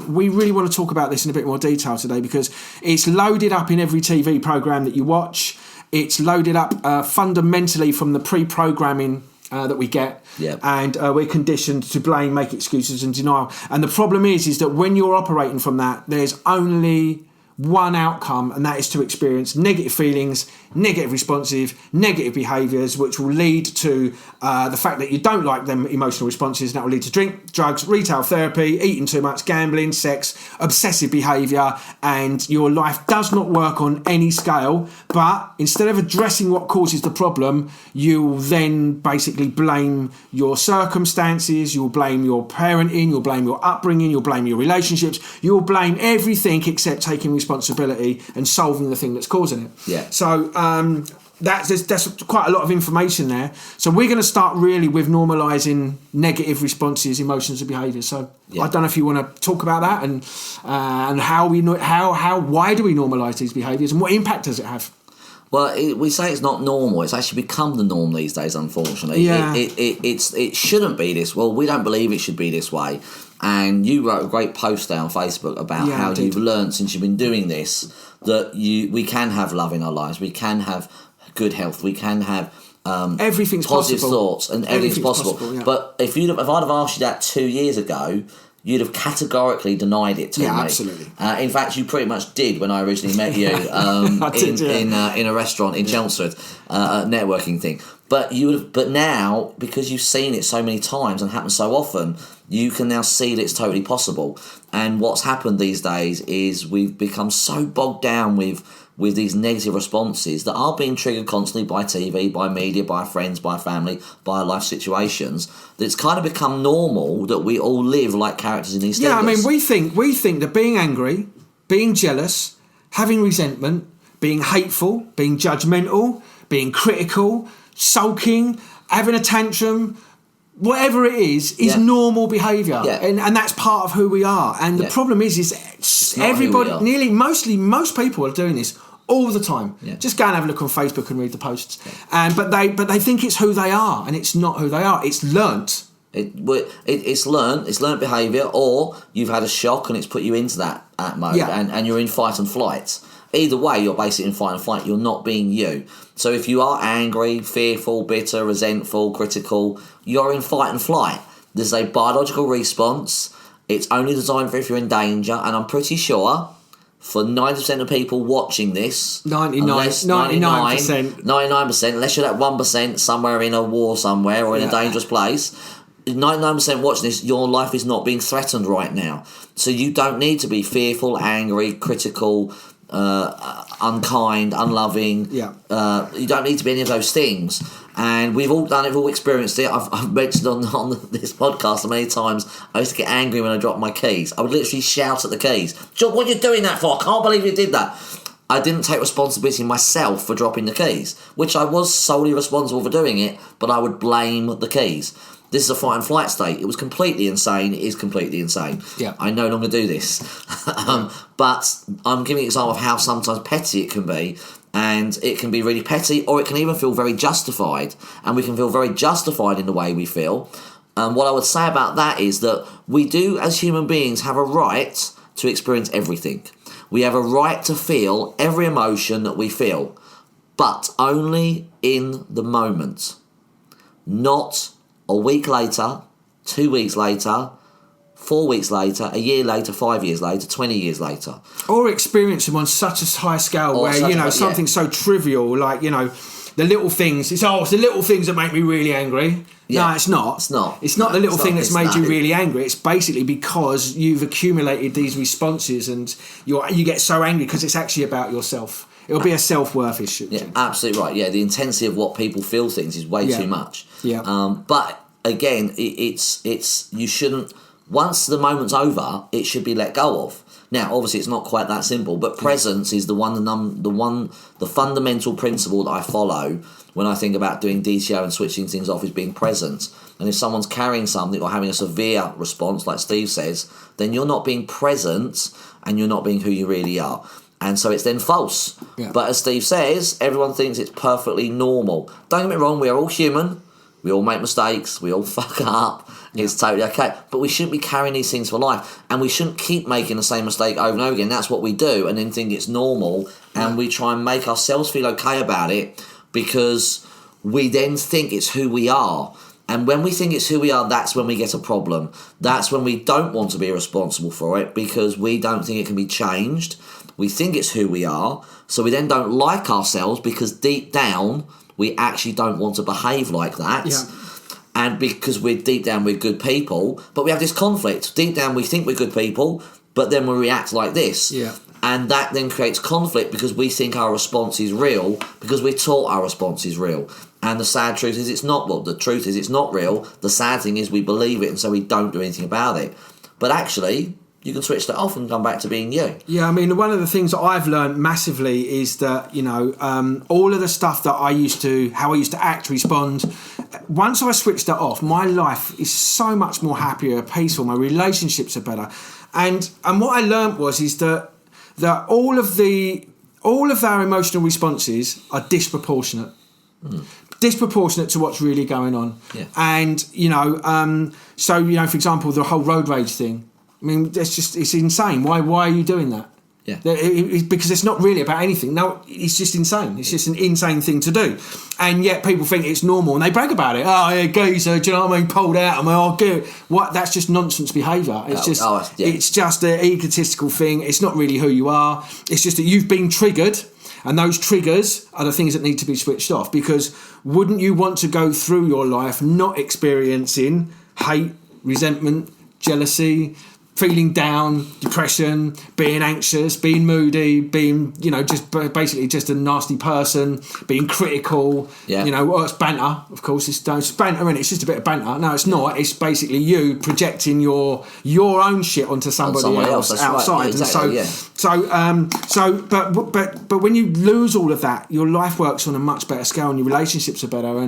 we really want to talk about this in a bit more detail today, because it's loaded up in every TV programme that you watch. It's loaded up fundamentally from the pre-programming that we get. Yeah. And we're conditioned to blame, make excuses and denial. And the problem is that when you're operating from that, there's only one outcome, and that is to experience negative feelings, negative responses, negative behaviours, which will lead to the fact that you don't like them emotional responses, and that will lead to drink, drugs, retail therapy, eating too much, gambling, sex, obsessive behaviour, and your life does not work on any scale. But instead of addressing what causes the problem, you'll then basically blame your circumstances, you'll blame your parenting, you'll blame your upbringing, you'll blame your relationships, you'll blame everything except taking responsibility and solving the thing that's causing it. Yeah. So that's quite a lot of information there. So we're going to start really with normalising negative responses, emotions, and behaviours. So I don't know if you want to talk about that and why do we normalise these behaviours and what impact does it have? Well, we say it's not normal. It's actually become the norm these days, unfortunately. Yeah. It shouldn't be this. Well, we don't believe it should be this way. And you wrote a great post there on Facebook about how you've learned since you've been doing this that we can have love in our lives. We can have good health. We can have everything's positive possible. Thoughts, and everything's possible. Yeah. But if I'd have asked you that 2 years ago, you'd have categorically denied it to me. Yeah, absolutely. In fact, you pretty much did when I originally met you in a restaurant in Chelmsford, a networking thing. But now, because you've seen it so many times and happens so often, you can now see that it's totally possible. And what's happened these days is we've become so bogged down with these negative responses that are being triggered constantly by TV, by media, by friends, by family, by life situations, that it's kind of become normal that we all live like characters in these Yeah, things. I mean, we think that being angry, being jealous, having resentment, being hateful, being judgmental, being critical, sulking, having a tantrum, whatever it is normal behaviour. Yeah. And that's part of who we are. And the problem is everybody, most people are doing this all the time. Yeah. Just go and have a look on Facebook and read the posts. Yeah. But they think it's who they are, and it's not who they are. It's learnt. It's learnt behaviour, or you've had a shock and it's put you into that mode, and you're in fight and flight. Either way, you're basically in fight and flight. You're not being you. So if you are angry, fearful, bitter, resentful, critical, you're in fight and flight. There's a biological response. It's only designed for if you're in danger, and I'm pretty sure for 90% of people watching this, 99%, unless you're that 1% somewhere in a war somewhere or in a dangerous place, 99% watching this, your life is not being threatened right now. So you don't need to be fearful, angry, critical, unkind, unloving. You don't need to be any of those things. And we've all done it, we've all experienced it. I've mentioned on this podcast many times, I used to get angry when I dropped my keys. I would literally shout at the keys, "John, what are you doing that for? I can't believe you did that." I didn't take responsibility myself for dropping the keys, which I was solely responsible for doing it, but I would blame the keys. This is a fight and flight state. It was completely insane. It is completely insane. Yeah. I no longer do this. But I'm giving an example of how sometimes petty it can be. And it can be really petty, or it can even feel very justified. And we can feel very justified in the way we feel. And what I would say about that is that we do, as human beings, have a right to experience everything. We have a right to feel every emotion that we feel, but only in the moment. Not a week later, 2 weeks later, 4 weeks later, a year later, 5 years later, 20 years later. Or experience them on such a high scale where, something so trivial, like, the little things. It's the little things that make me really angry. Yeah. No, it's not. It's not. It's not the little thing that's made you really angry. It's basically because you've accumulated these responses and you get so angry because it's actually about yourself. It'll be a self-worth issue. Yeah, absolutely right. Yeah, the intensity of what people feel things is way too much. Yeah. But again, it's you shouldn't. Once the moment's over, it should be let go of. Now, obviously, it's not quite that simple, but presence is the fundamental principle that I follow when I think about doing DTO and switching things off, is being present. And if someone's carrying something or having a severe response, like Steve says, then you're not being present and you're not being who you really are. And so it's then false. Yeah. But as Steve says, everyone thinks it's perfectly normal. Don't get me wrong, we are all human. We all make mistakes. We all fuck up. It's totally okay. But we shouldn't be carrying these things for life. And we shouldn't keep making the same mistake over and over again. That's what we do, and then think it's normal. And we try and make ourselves feel okay about it because we then think it's who we are. And when we think it's who we are, that's when we get a problem. That's when we don't want to be responsible for it because we don't think it can be changed. We think it's who we are. So we then don't like ourselves because deep down, we actually don't want to behave like that. Yeah. And because deep down we're good people, but we have this conflict. Deep down we think we're good people, but then we react like this. Yeah. And that then creates conflict because we think our response is real, because we're taught our response is real. And the sad truth is it's not. Well, the truth is it's not real. The sad thing is we believe it, and so we don't do anything about it. But actually, you can switch that off and come back to being you. Yeah, I mean, one of the things that I've learned massively is that, all of the stuff that how I used to act, respond, once I switched that off, my life is so much more happier, peaceful, my relationships are better. And what I learned is that all of our emotional responses are disproportionate. Disproportionate to what's really going on. Yeah. And, for example, the whole road rage thing. I mean, it's insane. Why are you doing that? Yeah. Because it's not really about anything. No, it's just insane. It's just an insane thing to do. And yet people think it's normal and they brag about it. Oh, yeah, geezer, do you know what I mean? Pulled out. I'm like, oh, good. What? That's just nonsense behaviour. It's it's just an egotistical thing. It's not really who you are. It's just that you've been triggered. And those triggers are the things that need to be switched off, because wouldn't you want to go through your life not experiencing hate, resentment, jealousy, feeling down, depression, being anxious, being moody, being, just basically just a nasty person, being critical, it's banter, of course, it's banter, and it's just a bit of banter. No, it's not. It's basically you projecting your own shit onto somebody else outside. Right. Exactly, but when you lose all of that, your life works on a much better scale and your relationships are better.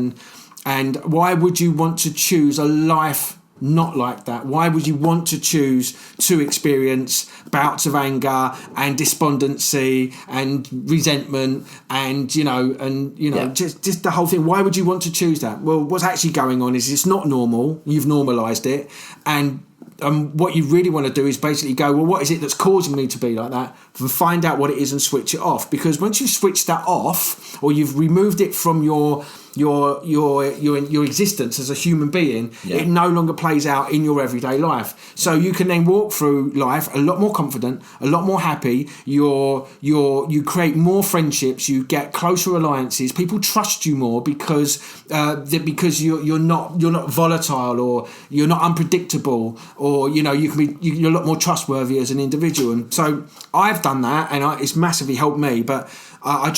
And why would you want to choose a life not like that? Why would you want to choose to experience bouts of anger and despondency and resentment and just the whole thing? Why would you want to choose that? Well, what's actually going on is it's not normal. You've normalised it, and what you really want to do is basically go, well, what is it that's causing me to be like that? And find out what it is and switch it off. Because once you've switched that off, or you've removed it from your existence as a human being, it no longer plays out in your everyday life. So you can then walk through life a lot more confident, a lot more happy. You create more friendships, you get closer alliances. People trust you more because you're not volatile, or you're not unpredictable, or you're a lot more trustworthy as an individual. And so I've done that, and it's massively helped me. But I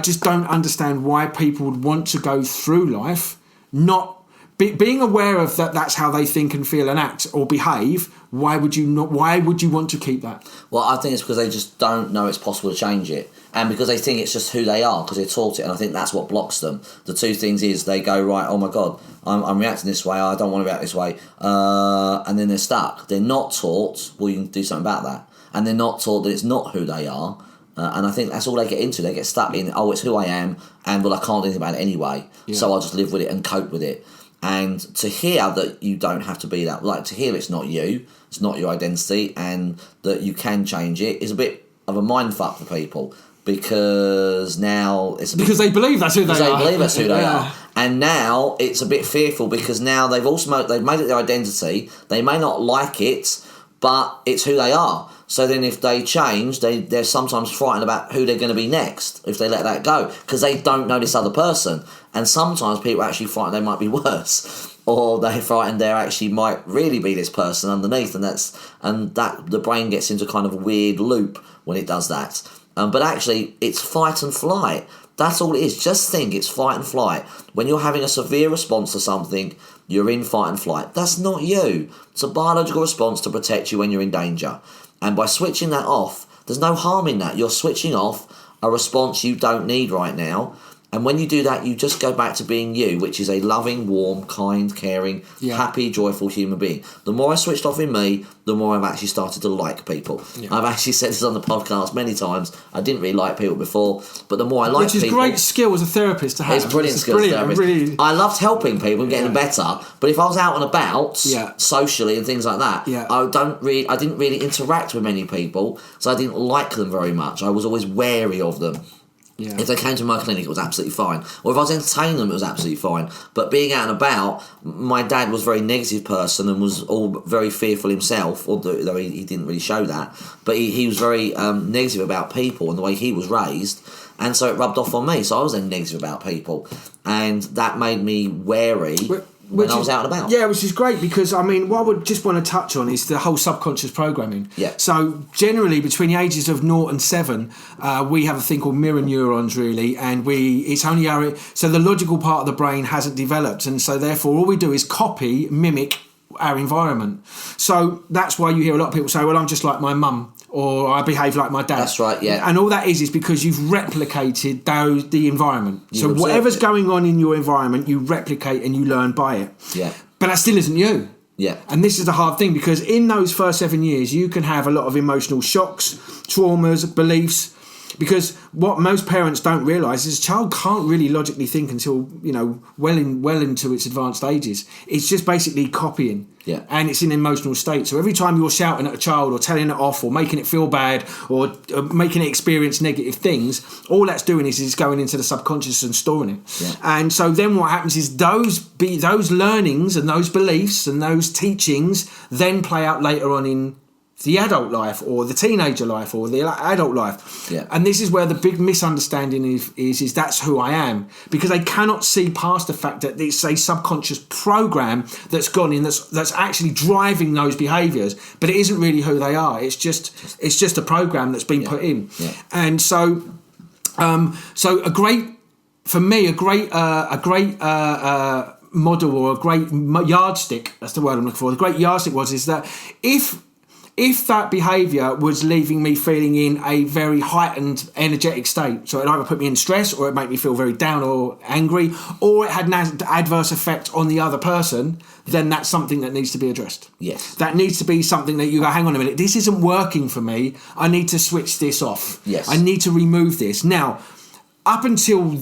just don't understand why people would want to go through life not being aware of that. That's how they think and feel and act or behave. Why would you want to keep that? Well, I think it's because they just don't know it's possible to change it, and because they think it's just who they are because they're taught it. And I think that's what blocks them. The two things is they go, right, oh my god, I'm reacting this way, I don't want to react this way, and then they're stuck. They're not taught, well, you can do something about that, and they're not taught that it's not who they are. And I think that's all they get into. They get stuck in, oh, it's who I am, and well, I can't do anything about it anyway, so I'll just live with it and cope with it. And to hear that you don't have to be that, like to hear it's not you, it's not your identity, and that you can change it is a bit of a mind fuck for people, because now it's because they believe that's who they are. They believe that's who they are, and now it's a bit fearful because now they've made it their identity. They may not like it, but it's who they are. So then if they change, they're sometimes frightened about who they're going to be next if they let that go, because they don't know this other person. And sometimes people are actually frightened they might be worse, or they're frightened they actually might really be this person underneath, and that the brain gets into kind of a weird loop when it does that. But actually, it's fight and flight. That's all it is. Just think it's fight and flight. When you're having a severe response to something, you're in fight and flight. That's not you. It's a biological response to protect you when you're in danger. And by switching that off, there's no harm in that. You're switching off a response you don't need right now. And when you do that, you just go back to being you, which is a loving, warm, kind, caring, happy, joyful human being. The more I switched off in me, the more I've actually started to like people. Yeah. I've actually said this on the podcast many times. I didn't really like people before, but the more I like people... Which is great skill as a therapist to have. It's brilliant skill as a therapist. Really... I loved helping people and getting better, but if I was out and about, socially and things like that, I didn't really interact with many people, so I didn't like them very much. I was always wary of them. Yeah. If they came to my clinic, it was absolutely fine. Or if I was entertaining them, it was absolutely fine. But being out and about, my dad was a very negative person and was all very fearful himself, although he didn't really show that. But he was very negative about people and the way he was raised. And so it rubbed off on me. So I was then negative about people. And that made me wary... when I was out and about. Yeah, which is great because, I mean, what I would just want to touch on is the whole subconscious programming. Yeah. So, generally, between the ages of 0 and 7, we have a thing called mirror neurons, really, and it's only so the logical part of the brain hasn't developed, and so, therefore, all we do is mimic our environment. So, that's why you hear a lot of people say, well, I'm just like my mum, or I behave like my dad. That's right, yeah. And all that is because you've replicated the environment. So whatever's going on in your environment, you replicate and you learn by it. Yeah. But that still isn't you. Yeah. And this is the hard thing, because in those first 7 years, you can have a lot of emotional shocks, traumas, beliefs, Because what most parents don't realise is a child can't really logically think until, well into its advanced ages. It's just basically copying. Yeah. And it's in an emotional state. So every time you're shouting at a child or telling it off or making it feel bad or making it experience negative things, all that's doing is it's going into the subconscious and storing it. Yeah. And so then what happens is those learnings and those beliefs and those teachings then play out later on in the adult life or the teenager life or the adult life. Yeah. And this is where the big misunderstanding is that's who I am, because they cannot see past the fact that it's a subconscious program that's gone in that's actually driving those behaviours, but it isn't really who they are. It's just a program that's been put in. Yeah. And so a great model or a great yardstick, that's the word I'm looking for, the great yardstick is that if that behaviour was leaving me feeling in a very heightened energetic state, so it either put me in stress or it made me feel very down or angry, or it had an adverse effect on the other person, then that's something that needs to be addressed. Yes. That needs to be something that you go, hang on a minute, this isn't working for me, I need to switch this off. Yes. I need to remove this. Now, up until...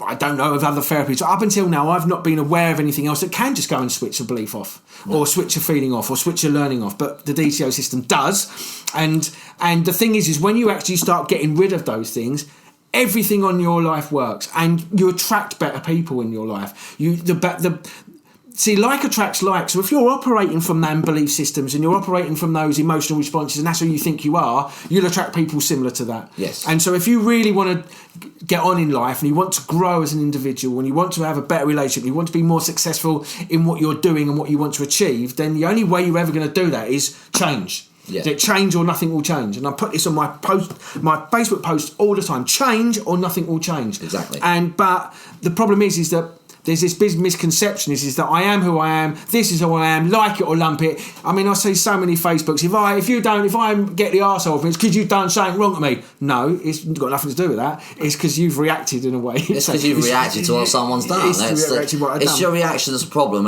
I don't know of other therapies. Up until now, I've not been aware of anything else that can just go and switch a belief off, or switch a feeling off, or switch a learning off. But the DCO system does, and the thing is when you actually start getting rid of those things, everything on your life works, and you attract better people in your life. See, like attracts like. So if you're operating from them belief systems and you're operating from those emotional responses and that's who you think you are, you'll attract people similar to that. Yes. And so if you really want to get on in life and you want to grow as an individual and you want to have a better relationship, you want to be more successful in what you're doing and what you want to achieve, then the only way you're ever going to do that is change. Yeah. Change or nothing will change. And I put this on my Facebook post all the time. Change or nothing will change. Exactly. But the problem is that there's this big misconception is that I am who I am, this is who I am, like it or lump it. I mean, I see so many Facebooks, if I get the arsehole of it, it's because you've done something wrong to me. No, it's got nothing to do with that. It's because you've reacted in a way. It's because you've reacted to what someone's done. It's your reaction that's the problem.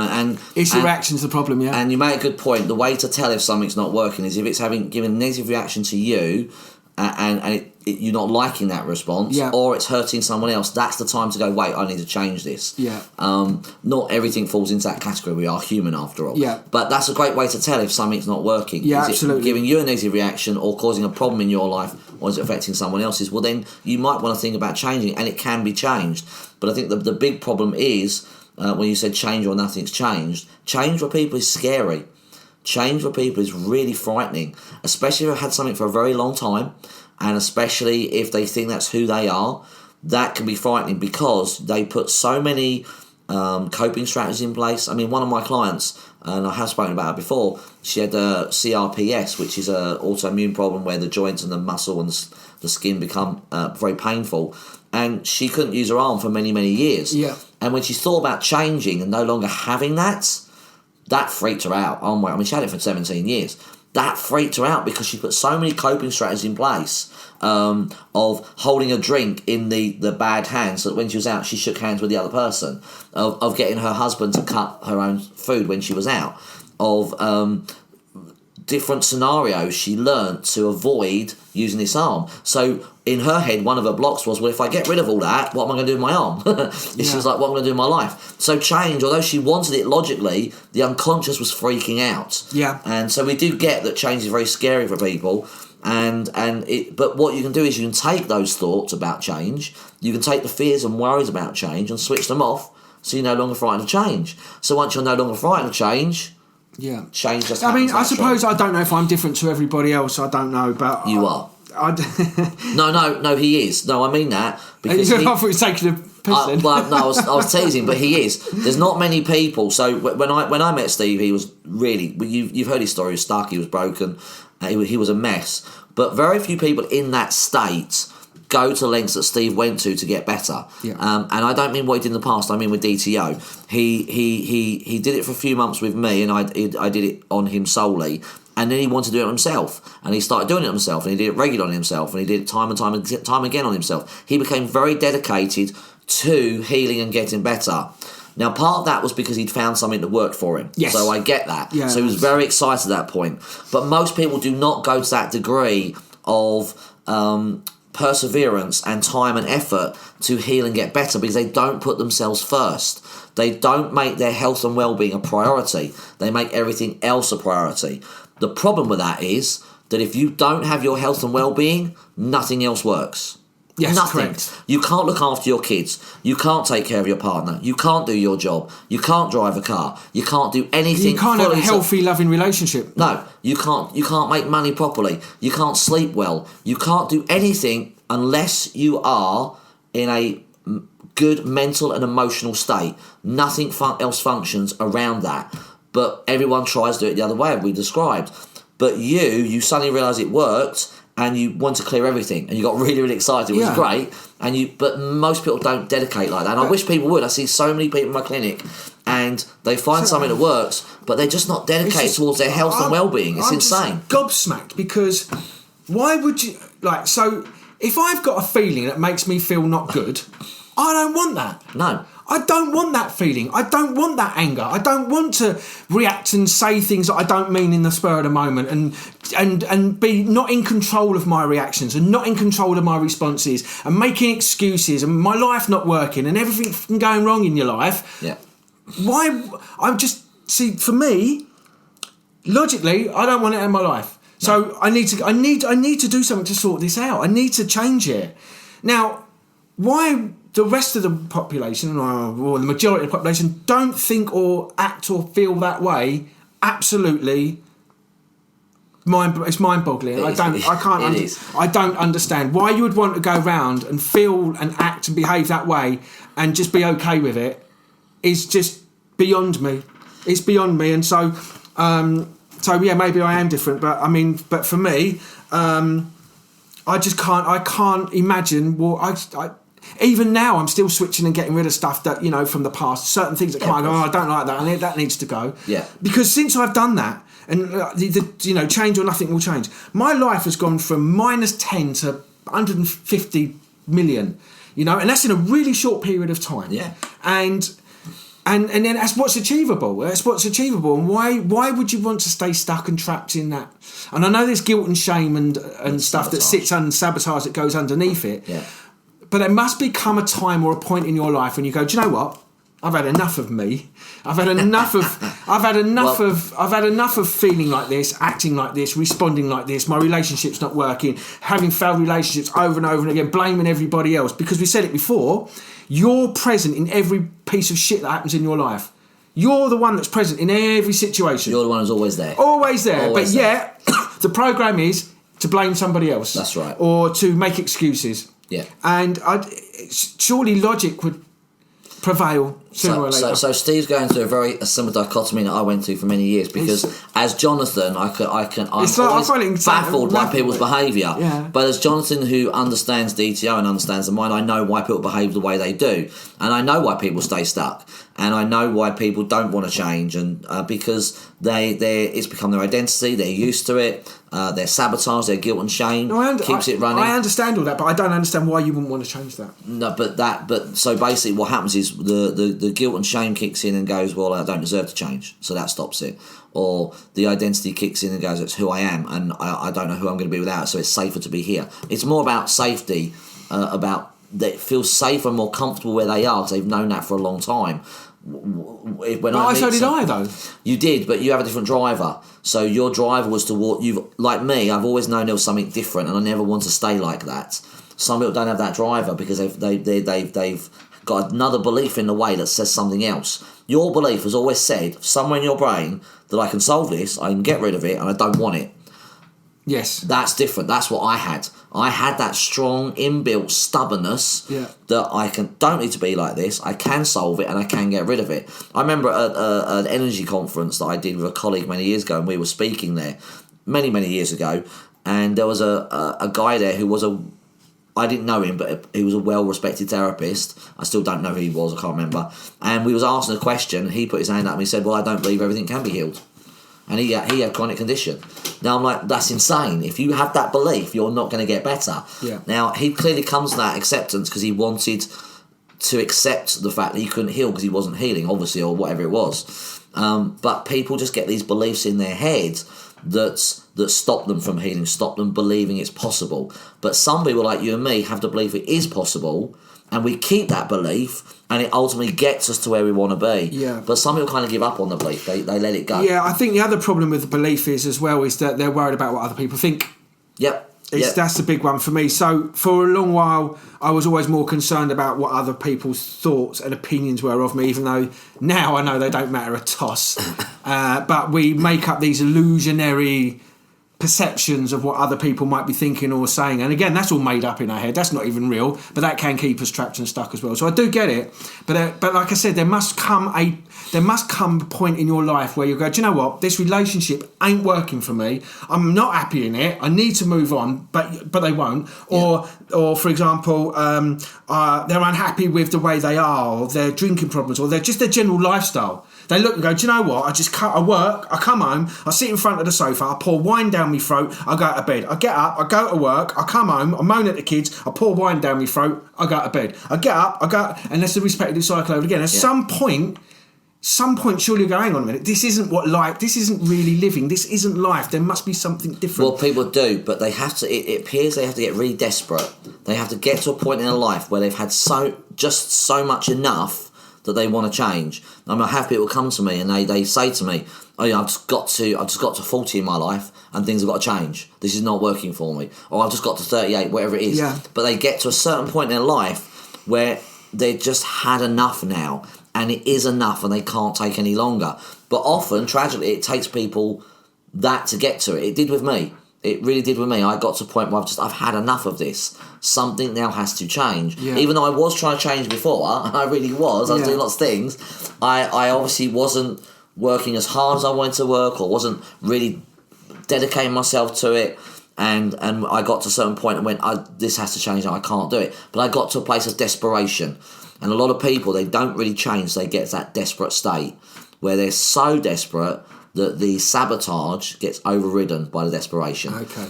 It's your reaction to the problem, yeah. And you make a good point. The way to tell if something's not working is if it's giving a negative reaction to you and you're not liking that response, or it's hurting someone else, that's the time to go, wait, I need to change this. Yeah. Not everything falls into that category. We are human after all. Yeah. But that's a great way to tell if something's not working. Yeah, is absolutely. it giving you a negative reaction or causing a problem in your life, or is it affecting someone else's? Well, then you might want to think about changing, and it can be changed. But I think the big problem is, when you said change or nothing's changed, change for people is scary. Change for people is really frightening, especially if they've had something for a very long time. And especially if they think that's who they are, that can be frightening because they put so many coping strategies in place. I mean, one of my clients, and I have spoken about it before, she had CRPS, which is an autoimmune problem where the joints and the muscle and the skin become very painful. And she couldn't use her arm for many, many years. Yeah. And when she thought about changing and no longer having that freaked her out. Oh my! I mean, she had it for 17 years. That freaked her out because she put so many coping strategies in place of holding a drink in the bad hands so that when she was out, she shook hands with the other person, of getting her husband to cut her own food when she was out, of different scenarios she learnt to avoid using this arm. So in her head, one of her blocks was, well, if I get rid of all that, what am I going to do with my arm? She was like, what am I going to do with my life? So change, although she wanted it logically, the unconscious was freaking out. Yeah. And so we do get that change is very scary for people. But what you can do is you can take those thoughts about change, you can take the fears and worries about change and switch them off so you're no longer frightened of change. So once you're no longer frightened of change, change just happens. I mean, I suppose I don't know if I'm different to everybody else. I don't know, but you are. No, he is. No, I mean that because I thought you were taking a piss then. Well, no, I was teasing, but he is. There's not many people. So when I met Steve, he was really. You've heard his story. He was stuck. He was broken. He was a mess. But very few people in that state go to lengths that Steve went to get better. Yeah. And I don't mean what he did in the past. I mean with DTO. He did it for a few months with me, and I did it on him solely. And then he wanted to do it himself, and he started doing it himself, and he did it regularly on himself, and he did it time and time again on himself. He became very dedicated to healing and getting better. Now, part of that was because he'd found something that worked for him. Yes. So I get that. Yeah, so he was very excited at that point. But most people do not go to that degree of perseverance and time and effort to heal and get better because they don't put themselves first. They don't make their health and well-being a priority. They make everything else a priority. The problem with that is that if you don't have your health and well-being, nothing else works. Yes, nothing. correct. You can't look after your kids. You can't take care of your partner. You can't do your job. You can't drive a car. You can't do anything. You can't have a healthy, loving relationship. No, you can't. You can't make money properly. You can't sleep well. You can't do anything unless you are in a good mental and emotional state. Nothing else functions around that. But everyone tries to do it the other way, as we described. But you suddenly realise it worked, and you want to clear everything, and you got really, really excited, which is great. But most people don't dedicate like that, and I wish people would. I see so many people in my clinic, and they find something that works, but they're just not dedicated towards their health and well-being. It's insane. Just gobsmacked, because why would you so? If I've got a feeling that makes me feel not good, I don't want that. No. I don't want that feeling. I don't want that anger. I don't want to react and say things that I don't mean in the spur of the moment, and be not in control of my reactions and not in control of my responses and making excuses and my life not working and everything going wrong in your life. Yeah. Why? For me, logically, I don't want it in my life. So I need to do something to sort this out. I need to change it. Now, why the rest of the population, or the majority of the population, don't think or act or feel that way, absolutely, it's mind-boggling. I don't understand why you would want to go around and feel and act and behave that way and just be okay with it. Is just beyond me. It's beyond me, and so maybe I am different, but for me, I just can't. I can't imagine what even now, I'm still switching and getting rid of stuff that, from the past. Certain things that come out, I don't like that, and that needs to go. Yeah. Because since I've done that, and change or nothing will change, my life has gone from -10 to 150 million. And that's in a really short period of time. Yeah. And then that's what's achievable. That's what's achievable. And why would you want to stay stuck and trapped in that? And I know there's guilt and shame and stuff sabotage. that sits and sabotage that goes underneath it. Yeah. But there must become a time or a point in your life when you go, do you know what? I've had enough of me. I've had enough of feeling like this, acting like this, responding like this. My relationship's not working, having failed relationships over and over and again, blaming everybody else. Because we said it before, you're present in every piece of shit that happens in your life. You're the one that's present in every situation. You're the one who's always there. Always there. But yet, the program is to blame somebody else. That's right. Or to make excuses. Yeah. And surely logic would prevail sooner or later. So Steve's going through a similar dichotomy that I went through for many years, because as Jonathan, I'm always baffled by people's behaviour. Yeah. But as Jonathan, who understands DTO and understands the mind, I know why people behave the way they do, and I know why people stay stuck, and I know why people don't want to change, and because it's become their identity, they're used to it. Their sabotage, their guilt and shame keeps it running. I understand all that, but I don't understand why you wouldn't want to change that. No, but so basically, what happens is the guilt and shame kicks in and goes, well, I don't deserve to change, so that stops it. Or the identity kicks in and goes, it's who I am, and I don't know who I'm going to be without, so it's safer to be here. It's more about safety, about they feel safer and more comfortable where they are because they've known that for a long time. So did I, though. You did, but you have a different driver. So your driver was toward you. Like me, I've always known there was something different, and I never want to stay like that. Some people don't have that driver because they've got another belief in the way that says something else. Your belief has always said somewhere in your brain that I can solve this, I can get rid of it, and I don't want it. Yes. That's different. That's what I had. I had that strong inbuilt stubbornness that I don't need to be like this. I can solve it and I can get rid of it. I remember at an energy conference that I did with a colleague many years ago, and we were speaking there many years ago, and there was a guy there who was I didn't know him, but he was a well-respected therapist. I still don't know who he was, I can't remember. And we was asking a question, he put his hand up and he said, well, I don't believe everything can be healed. And he had chronic condition. Now I'm like, that's insane. If you have that belief, you're not going to get better. Yeah. Now he clearly comes to that acceptance because he wanted to accept the fact that he couldn't heal because he wasn't healing, obviously, or whatever it was. But people just get these beliefs in their head that that stop them from healing, stop them believing it's possible. But some people like you and me have the belief it is possible, and we keep that belief, and it ultimately gets us to where we want to be. Yeah. But some people kind of give up on the belief. They let it go. Yeah, I think the other problem with the belief is that they're worried about what other people think. Yep. That's the big one for me. So for a long while, I was always more concerned about what other people's thoughts and opinions were of me, even though now I know they don't matter a toss. But we make up these illusionary perceptions of what other people might be thinking or saying, and again, that's all made up in our head. That's not even real, but that can keep us trapped and stuck as well. So I do get it, but like I said, there must come a point in your life where you go, do you know what, this relationship ain't working for me, I'm not happy in it, I need to move on, but they won't. Or for example, they're unhappy with the way they are, or their drinking problems, or their general lifestyle. They look and go, do you know what, I work, I come home, I sit in front of the sofa, I pour wine down my throat, I go to bed. I get up, I go to work, I come home, I moan at the kids, I pour wine down my throat, I go to bed. I get up, and that's the repetitive cycle over again. At some point, surely you go, hang on a minute, this isn't really living, this isn't life, there must be something different. Well, people do, but they have to, it appears they have to get really desperate. They have to get to a point in their life where they've had so much enough that they want to change. I mean, I have people come to me and they say to me, oh yeah, I've just got to 40 in my life and things have got to change. This is not working for me. Or I've just got to 38, whatever it is. Yeah. But they get to a certain point in their life where they just had enough now, and it is enough and they can't take any longer. But often, tragically, it takes people that to get to it. It did with me. It really did with me. I got to a point where I've had enough of this. Something now has to change. Yeah. Even though I was trying to change before, and I really was. I was doing lots of things. I obviously wasn't working as hard as I wanted to work, or wasn't really dedicating myself to it. And I got to a certain point and went, this has to change now. I can't do it. But I got to a place of desperation. And a lot of people, they don't really change. They get to that desperate state where they're so desperate that the sabotage gets overridden by the desperation. Okay.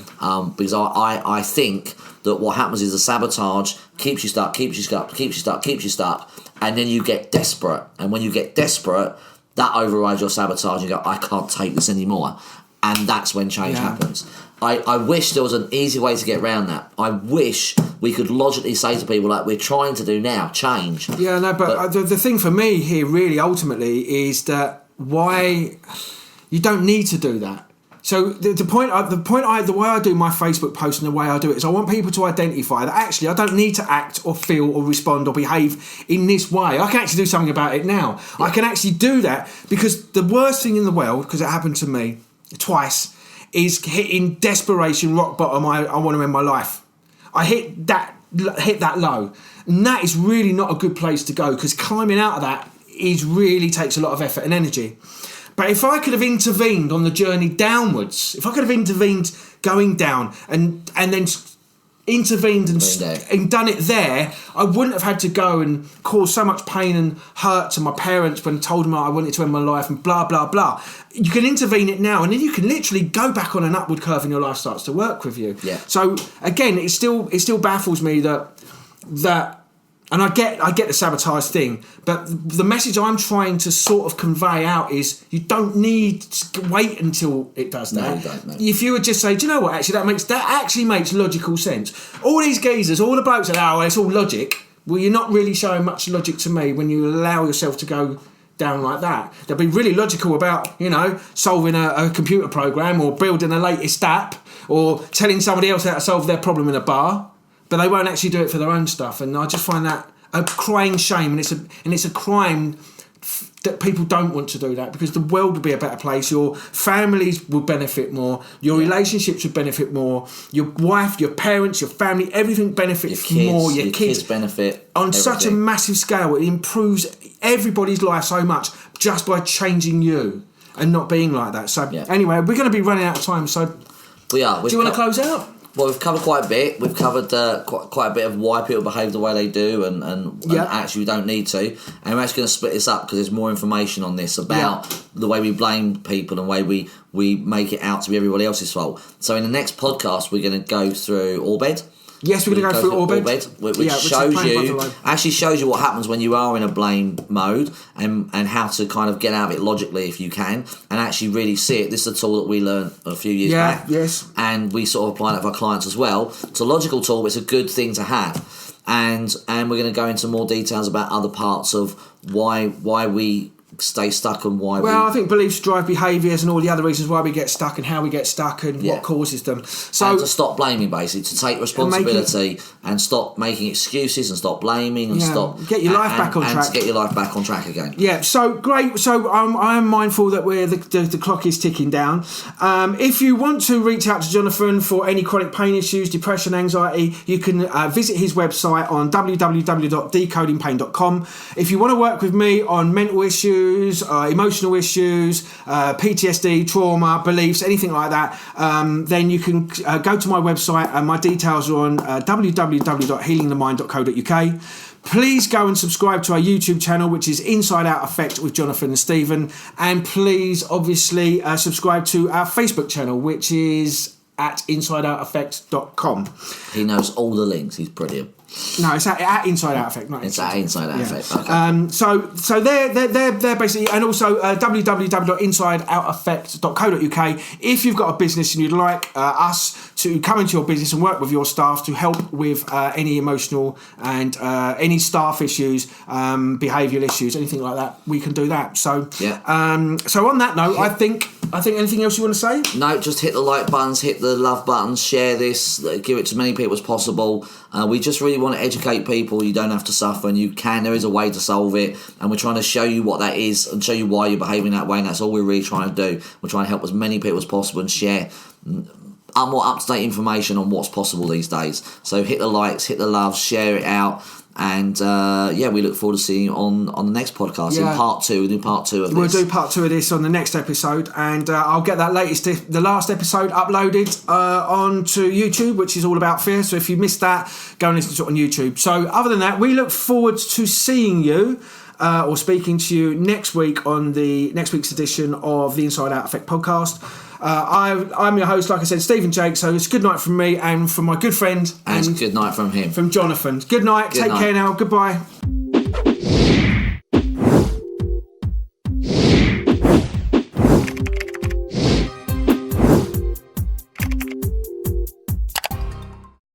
Because I think that what happens is the sabotage keeps you stuck, and then you get desperate. And when you get desperate, that overrides your sabotage. You go, I can't take this anymore. And that's when change happens. I wish there was an easy way to get around that. I wish we could logically say to people, like we're trying to do now, change. Yeah, no, but the thing for me here really ultimately is that why you don't need to do that. So the way I do my Facebook post and the way I do it is I want people to identify that actually I don't need to act or feel or respond or behave in this way. I can actually do something about it now. Yeah. I can actually do that, because the worst thing in the world, because it happened to me twice, is hitting desperation, rock bottom. I want to end my life. I hit that low, and that is really not a good place to go, because climbing out of that really takes a lot of effort and energy. But if I could have intervened on the journey downwards, if I could have intervened going down and then intervened and done it there, I wouldn't have had to go and cause so much pain and hurt to my parents when I told them I wanted to end my life and blah, blah, blah. You can intervene it now, and then you can literally go back on an upward curve and your life starts to work with you. Yeah. So again, it still baffles me that and I get the sabotage thing, but the message I'm trying to sort of convey out is you don't need to wait until it does that. No, you don't, no. If you would just say, do you know what, actually that actually makes logical sense. All these geezers, all the blokes are, it's all logic. Well, you're not really showing much logic to me when you allow yourself to go down like that. They'll be really logical about, solving a computer program or building the latest app or telling somebody else how to solve their problem in a bar. But they won't actually do it for their own stuff, and I just find that a crying shame, and it's a crime that people don't want to do that, because the world would be a better place. Your families would benefit more. Your relationships would benefit more. Your wife, your parents, your family, everything benefits more. Your kids benefit on everything. Such a massive scale. It improves everybody's life so much just by changing you and not being like that. So anyway, we're going to be running out of time. So we are. Do you want to close out? Well, we've covered quite a bit. We've covered quite a bit of why people behave the way they do, and actually we don't need to. And we're actually going to split this up because there's more information on this about the way we blame people and the way we make it out to be everybody else's fault. So in the next podcast, we're going to go through Orbed. Yes, we're going to go through Orbed, which actually shows you what happens when you are in a blame mode and how to kind of get out of it logically if you can, and actually really see it. This is a tool that we learned a few years back. Yes. And we sort of apply it with our clients as well. It's a logical tool, but it's a good thing to have. And we're going to go into more details about other parts of why we stay stuck and why I think beliefs drive behaviours and all the other reasons why we get stuck and how we get stuck and what causes them. So and to stop blaming, basically, to take responsibility and stop making excuses and stop blaming and stop get your life back on track. And to get your life back on track again. Yeah, so great. So I am mindful that the clock is ticking down. If you want to reach out to Jonathan for any chronic pain issues, depression, anxiety, you can visit his website on www.decodingpain.com. If you want to work with me on mental issues, emotional issues, PTSD, trauma, beliefs, anything like that, then you can go to my website, and my details are on www.healingthemind.co.uk. Please go and subscribe to our YouTube channel, which is Inside Out Effect with Jonathan and Stephen, and please obviously subscribe to our Facebook channel, which is at insideouteffect.com. He knows all the links. He's brilliant. No, it's at Inside Out Effect. It's at Inside Out Effect. Okay. So they're basically, and also www.insideouteffect.co.uk. If you've got a business and you'd like us to come into your business and work with your staff to help with any emotional and any staff issues, behavioural issues, anything like that, we can do that. So so on that note, I think anything else you want to say? No, just hit the like buttons, hit the love buttons, share this, give it to as many people as possible. We just really want to educate people. You don't have to suffer, and you can. There is a way to solve it, and we're trying to show you what that is and show you why you're behaving that way, and that's all we're really trying to do. We're trying to help as many people as possible and share more up-to-date information on what's possible these days. So hit the likes, hit the loves, share it out. And we look forward to seeing you on the next podcast in part 2. We'll do part 2 of this. We'll do part 2 of this on the next episode, and I'll get that the last episode uploaded onto YouTube, which is all about fear. So if you missed that, go and listen to it on YouTube. So other than that, we look forward to seeing you or speaking to you next week on the next week's edition of the Inside Out Effect podcast. I'm your host, like I said, Stephen Jake. So it's good night from me and from my good friend. And good night from him. From Jonathan. Good night. Take care now. Goodbye.